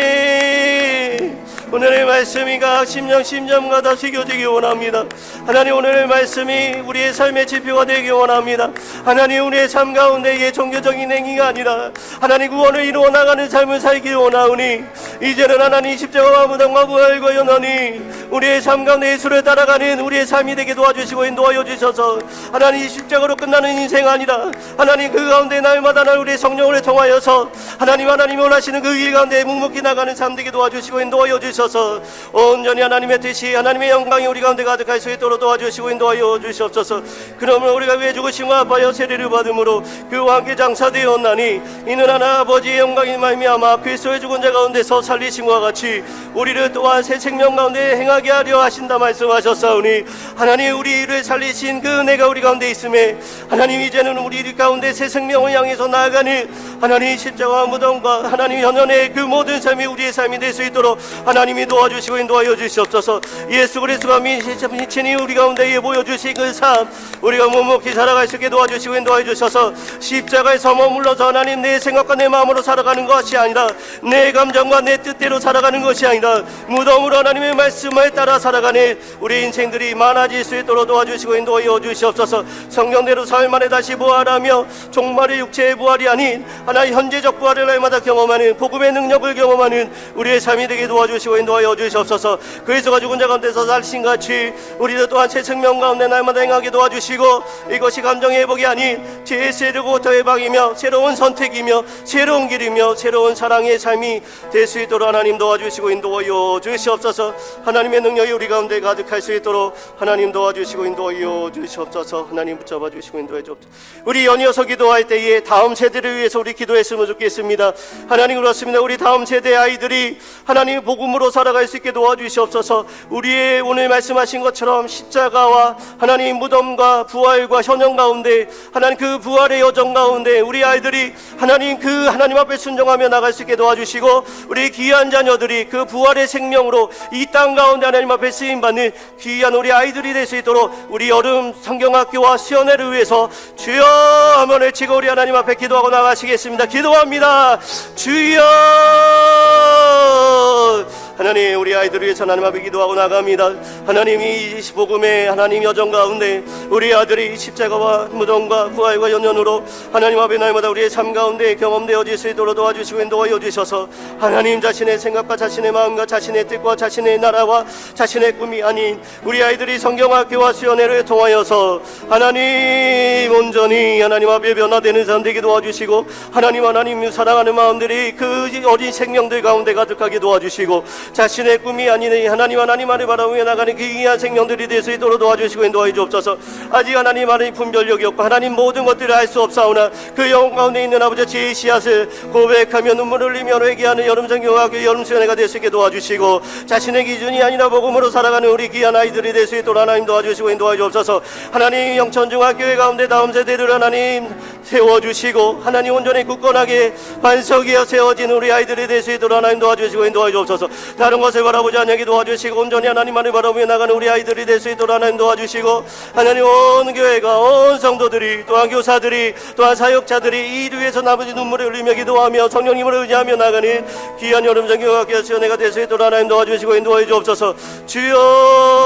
하나님 오늘의 말씀이 각 심령마다 새겨지기 원합니다. 하나님 오늘의 말씀이 우리의 삶의 지표가 되기 원합니다. 하나님 우리의 삶 가운데의 종교적인 행위가 아니라 하나님 구원을 이루어 나가는 삶을 살기 원하오니 이제는 하나님 십자가와 무덤과 부활과 연하니 우리의 삶 가운데 예수를 따라가는 우리의 삶이 되게 도와주시고 인도하여 주셔서 하나님 십자가로 끝나는 인생 아니라 하나님 그 가운데 날마다 날 우리의 성령을 통하여서 하나님이 원하시는 그 길 가운데 묵묵히 나가는 삶 되게 도와주시고 인도하여 주셔서 온전히 하나님의 뜻이 하나님의 영광이 우리 가운데 가득할 수 있도록 도와주시고 인도하여 주시옵소서. 그러므로 우리가 왜 죽으심과 아파여 세례를 받음으로 그 왕께 장사되었나니 이는 하나 아버지의 영광이 말미암아 그리스도의 죽은 자 가운데서 살리심과 같이 우리를 또한 새 생명 가운데 행하게 하려 하신다 말씀하셨사오니 하나님 우리를 살리신 그 은혜가 우리 가운데 있음에 하나님 이제는 우리 가운데 새 생명을 향해서 나아가는 하나님 십자가와 무덤과 하나님 현현의 그 모든 삶이 우리의 삶이 될 수 있도록 하나님이 도와주시고 인도하여 주시옵소서. 예수 그리스도가 미친이 우리 가운데에 보여주신 그 삶 우리가 묵묵히 살아갈 수 있게 도와주시고 인도하여 주셔서 십자가에서 머물러서 하나님 내 생각과 내 마음으로 살아가는 것이 아니라 내 감정과 내 뜻대로 살아가는 것이 아니라 무덤으로 하나님의 말씀을 따라 살아가는 우리 인생들이 많아질 수 있도록 도와주시고 인도하여 주시옵소서. 성령대로 사흘 만에 다시 부활하며 종말의 육체의 부활이 아닌 하나의 현재적 부활을 날마다 경험하는 복음의 능력을 경험하는 우리의 삶이 되게 도와주시고 인도하여 주시옵소서. 그리스도가 죽은 자 가운데서 살신같이 우리도 또한 새 생명 가운데 날마다 행하게 도와주시고 이것이 감정의 회복이 아닌 죄의 세력부터 해방이며 새로운 선택이며 새로운 길이며 새로운 사랑의 삶이 될 수 있도록 하나님 도와주시고 인도하여 주시옵소서. 하나님의 능력이 우리 가운데 가득할 수 있도록 하나님 도와주시고 인도하여 주시옵소서. 하나님 붙잡아 주시고 인도해 주옵소서. 우리 연이어서 기도할 때에 다음 세대를 위해서 우리 기도했으면 좋겠습니다. 하나님 그렇습니다. 우리 다음 세대 아이들이 하나님 복음으로 살아갈 수 있게 도와주시옵소서. 우리의 오늘 말씀하신 것처럼 십자가와 하나님 무덤과 부활과 현영 가운데 하나님 그 부활의 여정 가운데 우리 아이들이 하나님 그 하나님 앞에 순종하며 나갈 수 있게 도와주시고 우리 귀한 자녀들이 그 부활의 생명으로 이 땅 가운데 하나님 앞에 쓰임받는 귀한 우리 아이들이 될 수 있도록 우리 여름 성경학교와 수련회를 위해서 주여 하며 외치고 우리 하나님 앞에 기도하고 나가시겠습니다. 기도합니다. 주여. 하나님 우리 아이들을 위해서 하나님 앞에 기도하고 나갑니다. 하나님 이 복음의 하나님 여정 가운데 우리 아들이 십자가와 무덤과 부활과 연연으로 하나님 앞에 날마다 우리의 삶 가운데 경험되어질 수 있도록 도와주시고 인도하여 주셔서 하나님 자신의 생각과 자신의 마음과 자신의 뜻과 자신의 나라와 자신의 꿈이 아닌 우리 아이들이 성경학교와 수련회를 통하여서 하나님 온전히 하나님 앞에 변화되는 사람 되게 도와주시고 하나님 사랑하는 마음들이 그 어린 생명들 가운데 가득하게 도와주시고 자신의 꿈이 아닌 하나님 안을 바라보며 나가는 그 귀한 생명들이 될 수 있도록 도와주시고 인도하여 주옵소서. 아직 하나님 분별력이 없고 하나님 모든 것들을 알 수 없사오나 그 영혼 가운데 있는 아버지 지혜의 씨앗을 고백하며 눈물을 흘리며 회개하는 여름 성경학교 여름 수련회가 될 수 있게 도와주시고 자신의 기준이 아니라 복음으로 살아가는 우리 귀한 아이들이 될 수 있도록 하나님 도와주시고 인도하여 주옵소서. 하나님 영천중학교회 가운데 다음 세대를 하나님 세워주시고 하나님 온전히 굳건하게 반석이어 세워진 우리 아이들이 될 수 있도록 하나님 도와주시고 인도하여 주옵소서. 다른 것을 바라보지 않게 도와주시고 온전히 하나님만을 바라보며 나가는 우리 아이들이 될 수 있도록 하나님 도와주시고 하나님 온 교회가 온 성도들이 또한 교사들이 또한 사역자들이 이를 위해서 아버지 눈물을 흘리며 기도하며 성령님을 의지하며 나가는 귀한 여름 성경학교 수련회가 될 수 있도록 하나님 도와주시고 인도하여 주옵소서.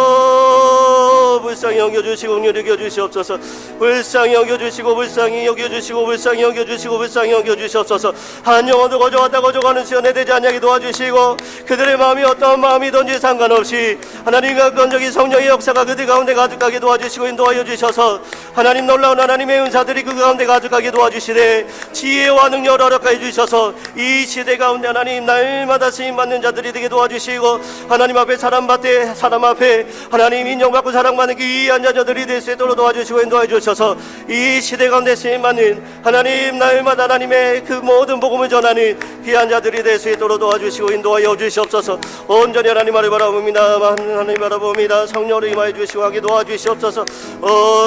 주여 불쌍히 여겨주시고 긍휼히 여겨주시옵소서. 불쌍히 여겨주시고 불쌍히 여겨주시고 불쌍히 여겨주시고 불쌍히 여겨주시옵소서. 한 영혼도 거저왔다 거저가는 수련회 되지 않게 도와주시고 그들의 마음이 어떠한 마음이든지 상관없이 하나님과 건적인 성령의 역사가 그들 가운데 가득하게 도와주시고 인도하여 주셔서 하나님 놀라운 하나님의 은사들이 그 가운데 가득하게 도와주시되 지혜와 능력을 허락하여 주셔서 이 시대 가운데 하나님 날마다 쓰임받는 자들이 되게 도와주시고 하나님 앞에 사람 앞에 하나님 인정받고 사랑받는 귀한 자녀들이 될 수 있도록 도와주시고 인도하여 주셔서 이 시대 가운데 쓰임받는 하나님 날마다 하나님의 그 모든 복음을 전하는 귀한 자들이 될 수 있도록 도와주시고 인도하여 주시옵소서. 온전히 하나님을 바라봅니다. 하나님 바라봅니다. 성령을 임하여 주시고 하게 도와주시옵소서.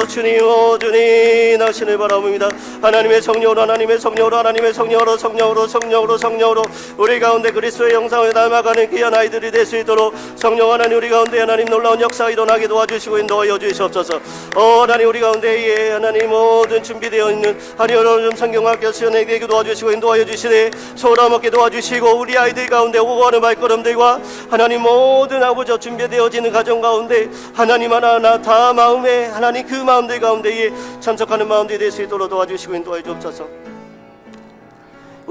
주님 주님 당신을 바라봅니다. 하나님의 성령으로 하나님의 성령으로 하나님의 성령으로 우리 가운데 그리스도의 형상을 닮아가는 귀한 아이들이 될 수 있도록 성령 하나님 우리 가운데 하나님 놀라운 역사가 일어나게 도와주시고 인도하여 주시옵소서. 하나님 우리 가운데 하나님 모든 준비되어 있는 하나님 성경학교 수련회에 도와주시고 인도하여 주시되 소홀함없게 도와주시고 우리 아이들 가운데 오고 가는 발걸음들과 하나님 모든 아버지 준비되어지는 가정 가운데 하나님 하나하나 다 마음에 하나님 그 마음들 가운데에 참석하는 마음들이 될 수 있도록 도와주시고 인도하여 주옵소서.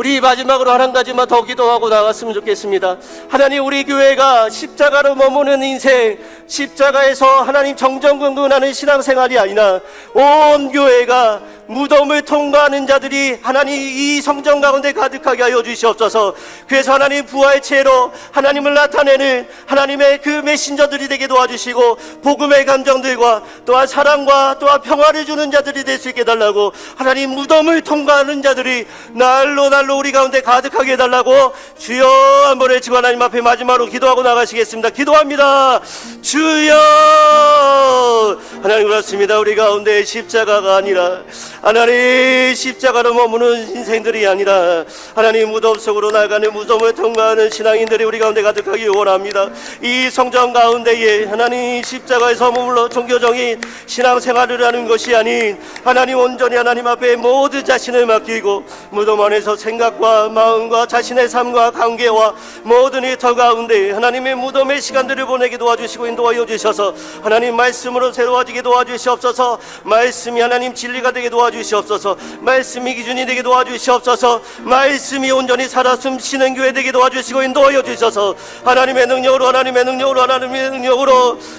우리 마지막으로 한 가지만 더 기도하고 나갔으면 좋겠습니다. 하나님, 우리 교회가 십자가로 머무는 인생, 십자가에서 하나님 정정근근하는 신앙생활이 아니라 온 교회가 무덤을 통과하는 자들이 하나님 이 성전 가운데 가득하게 하여 주시옵소서. 그래서 하나님 부활의 채로 하나님을 나타내는 하나님의 그 메신저들이 되게 도와주시고, 복음의 감정들과 또한 사랑과 또한 평화를 주는 자들이 될 수 있게 해달라고, 하나님 무덤을 통과하는 자들이 날로 우리 가운데 가득하게 해달라고 주여 한번 외치고 하나님 앞에 마지막으로 기도하고 나가시겠습니다. 기도합니다. 주여. 하나님, 그렇습니다. 우리 가운데 십자가가 아니라 하나님 십자가로 머무는 인생들이 아니라 하나님 무덤 속으로 나가는, 무덤을 통과하는 신앙인들이 우리 가운데 가득하기 원합니다. 이 성전 가운데에 하나님 십자가에서 머물러 종교적인 신앙생활을 하는 것이 아닌 하나님 온전히 하나님 앞에 모든 자신을 맡기고 무덤 안에서 생각과 마음과 자신의 삶과 관계와 모든 일터 가운데 하나님의 무덤의 시간들을 보내게 도와주시고 인도하여 주셔서 하나님 말씀으로 새로워지게 도와주시옵소서. 말씀이 하나님 진리가 되게 도와주시옵소서. 말씀이 기준이 되게 도와주시옵소서. 말씀이 온전히 살아 숨쉬는 교회 되게 도와주시고 인도하여 주셔서 하나님의 능력으로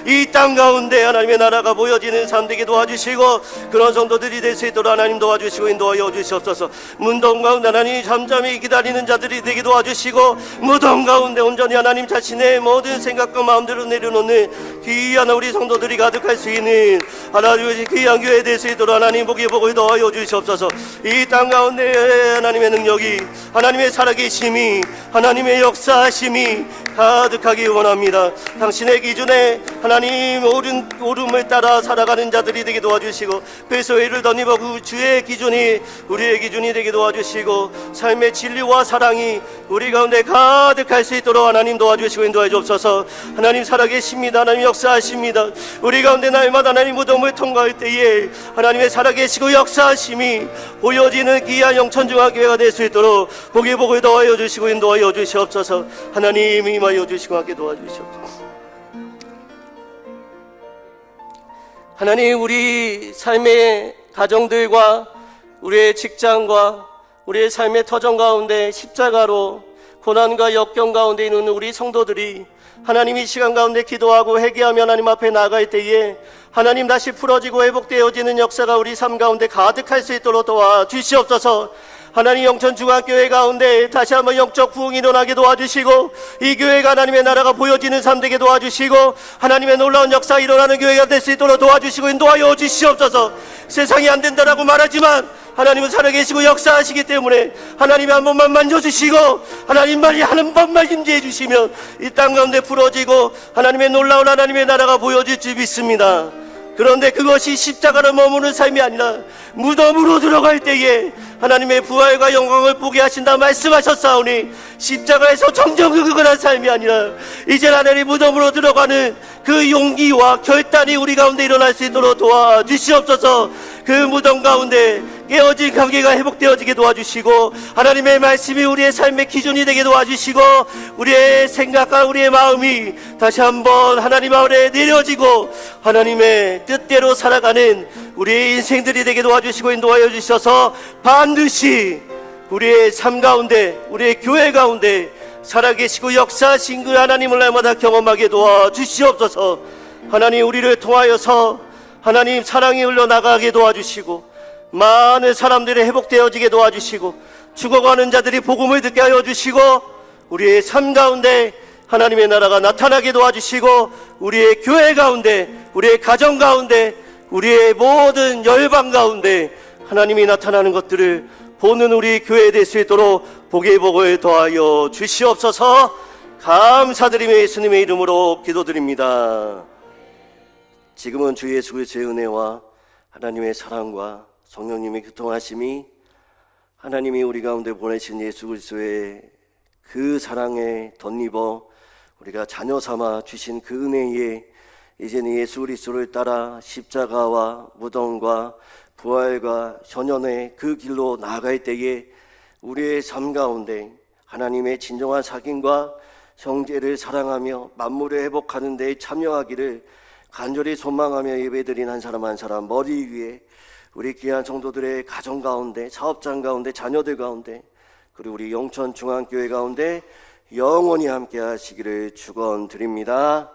이 땅 가운데 하나님의 나라가 보여지는 삶 되게 도와주시고, 그런 성도들이 될 수 있도록 하나님 도와주시고 인도하여 주시옵소서. 무덤 가운데 하나님 잠잠히 기다리는 자들이 되게 도와주시고, 무덤 가운데 온전히 하나님 자신의 모든 생각과 마음대로 내려놓는 귀한 우리 성도들이 가득할 수 있는 하나님의 귀한 교회 될 수 있도록 하나님 보기 보고 인도하여 주시옵소서. 이 땅 가운데 하나님의 능력이, 하나님의 살아계심이, 하나님의 역사하심이 가득하기 원합니다. 당신의 기준에 하나님 오름을 따라 살아가는 자들이 되게 도와주시고, 그래서 의를 덧입어 그 주의 기준이 우리의 기준이 되게 도와주시고, 삶의 진리와 사랑이 우리 가운데 가득할 수 있도록 하나님 도와주시고 인도해 주옵소서. 하나님 살아계십니다. 하나님 역사하십니다. 우리 가운데 날마다 하나님 무덤을 통과할 때에 하나님의 살아계시고 역사하심이 보여지는 귀한 영천중앙교회가 될 수 있도록 보기 보고 도와여 주시고 인도하여 주시옵소서. 하나님 임하여 주시고 함께 도와주시옵소서. 하나님, 우리 삶의 가정들과 우리의 직장과 우리의 삶의 터전 가운데 십자가로 고난과 역경 가운데 있는 우리 성도들이 하나님 이 시간 가운데 기도하고 회개하며 하나님 앞에 나갈 때에 하나님 다시 풀어지고 회복되어지는 역사가 우리 삶 가운데 가득할 수 있도록 도와주시옵소서. 하나님 영천중앙교회 가운데 다시 한번 영적 부흥이 일어나게 도와주시고, 이 교회가 하나님의 나라가 보여지는 삶 되게 도와주시고, 하나님의 놀라운 역사 일어나는 교회가 될 수 있도록 도와주시고 인도하여 주시옵소서. 세상이 안 된다라고 말하지만 하나님은 살아계시고 역사하시기 때문에 하나님이 한 번만 만져주시고 하나님만이 한 번만 임재해 주시면 이 땅 가운데 풀어지고 하나님의 놀라운 하나님의 나라가 보여질 줄 믿습니다. 그런데 그것이 십자가로 머무는 삶이 아니라 무덤으로 들어갈 때에 하나님의 부활과 영광을 보게 하신다 말씀하셨사오니, 십자가에서 정정근근한 삶이 아니라 이제 하나님 무덤으로 들어가는 그 용기와 결단이 우리 가운데 일어날 수 있도록 도와주시옵소서. 그 무덤 가운데 깨어진 관계가 회복되어지게 도와주시고, 하나님의 말씀이 우리의 삶의 기준이 되게 도와주시고, 우리의 생각과 우리의 마음이 다시 한번 하나님 아래 내려지고 하나님의 뜻대로 살아가는 우리의 인생들이 되게 도와주시고 인도하여 주셔서 반드시 우리의 삶 가운데, 우리의 교회 가운데 살아계시고 역사하신 그 하나님을 날마다 경험하게 도와주시옵소서. 하나님, 우리를 통하여서 하나님 사랑이 흘러나가게 도와주시고, 많은 사람들이 회복되어지게 도와주시고, 죽어가는 자들이 복음을 듣게 하여 주시고, 우리의 삶 가운데 하나님의 나라가 나타나게 도와주시고, 우리의 교회 가운데, 우리의 가정 가운데, 우리의 모든 열방 가운데 하나님이 나타나는 것들을 보는 우리 교회 될 수 있도록 복의 복을 더하여 주시옵소서. 감사드리며 예수님의 이름으로 기도드립니다. 지금은 주 예수 그리스도의 은혜와 하나님의 사랑과 성령님의 교통하심이, 하나님이 우리 가운데 보내신 예수 그리스도의 그 사랑에 덧입어 우리가 자녀 삼아 주신 그 은혜에 이제는 예수 그리스도를 따라 십자가와 무덤과 부활과 현현의 그 길로 나아갈 때에 우리의 삶 가운데 하나님의 진정한 사귐과 형제를 사랑하며 만물을 회복하는 데 참여하기를 간절히 소망하며 예배드린 한 사람 한 사람 머리 위에 우리 귀한 성도들의 가정 가운데, 사업장 가운데, 자녀들 가운데 그리고 우리 영천중앙교회 가운데 영원히 함께 하시기를 축원드립니다.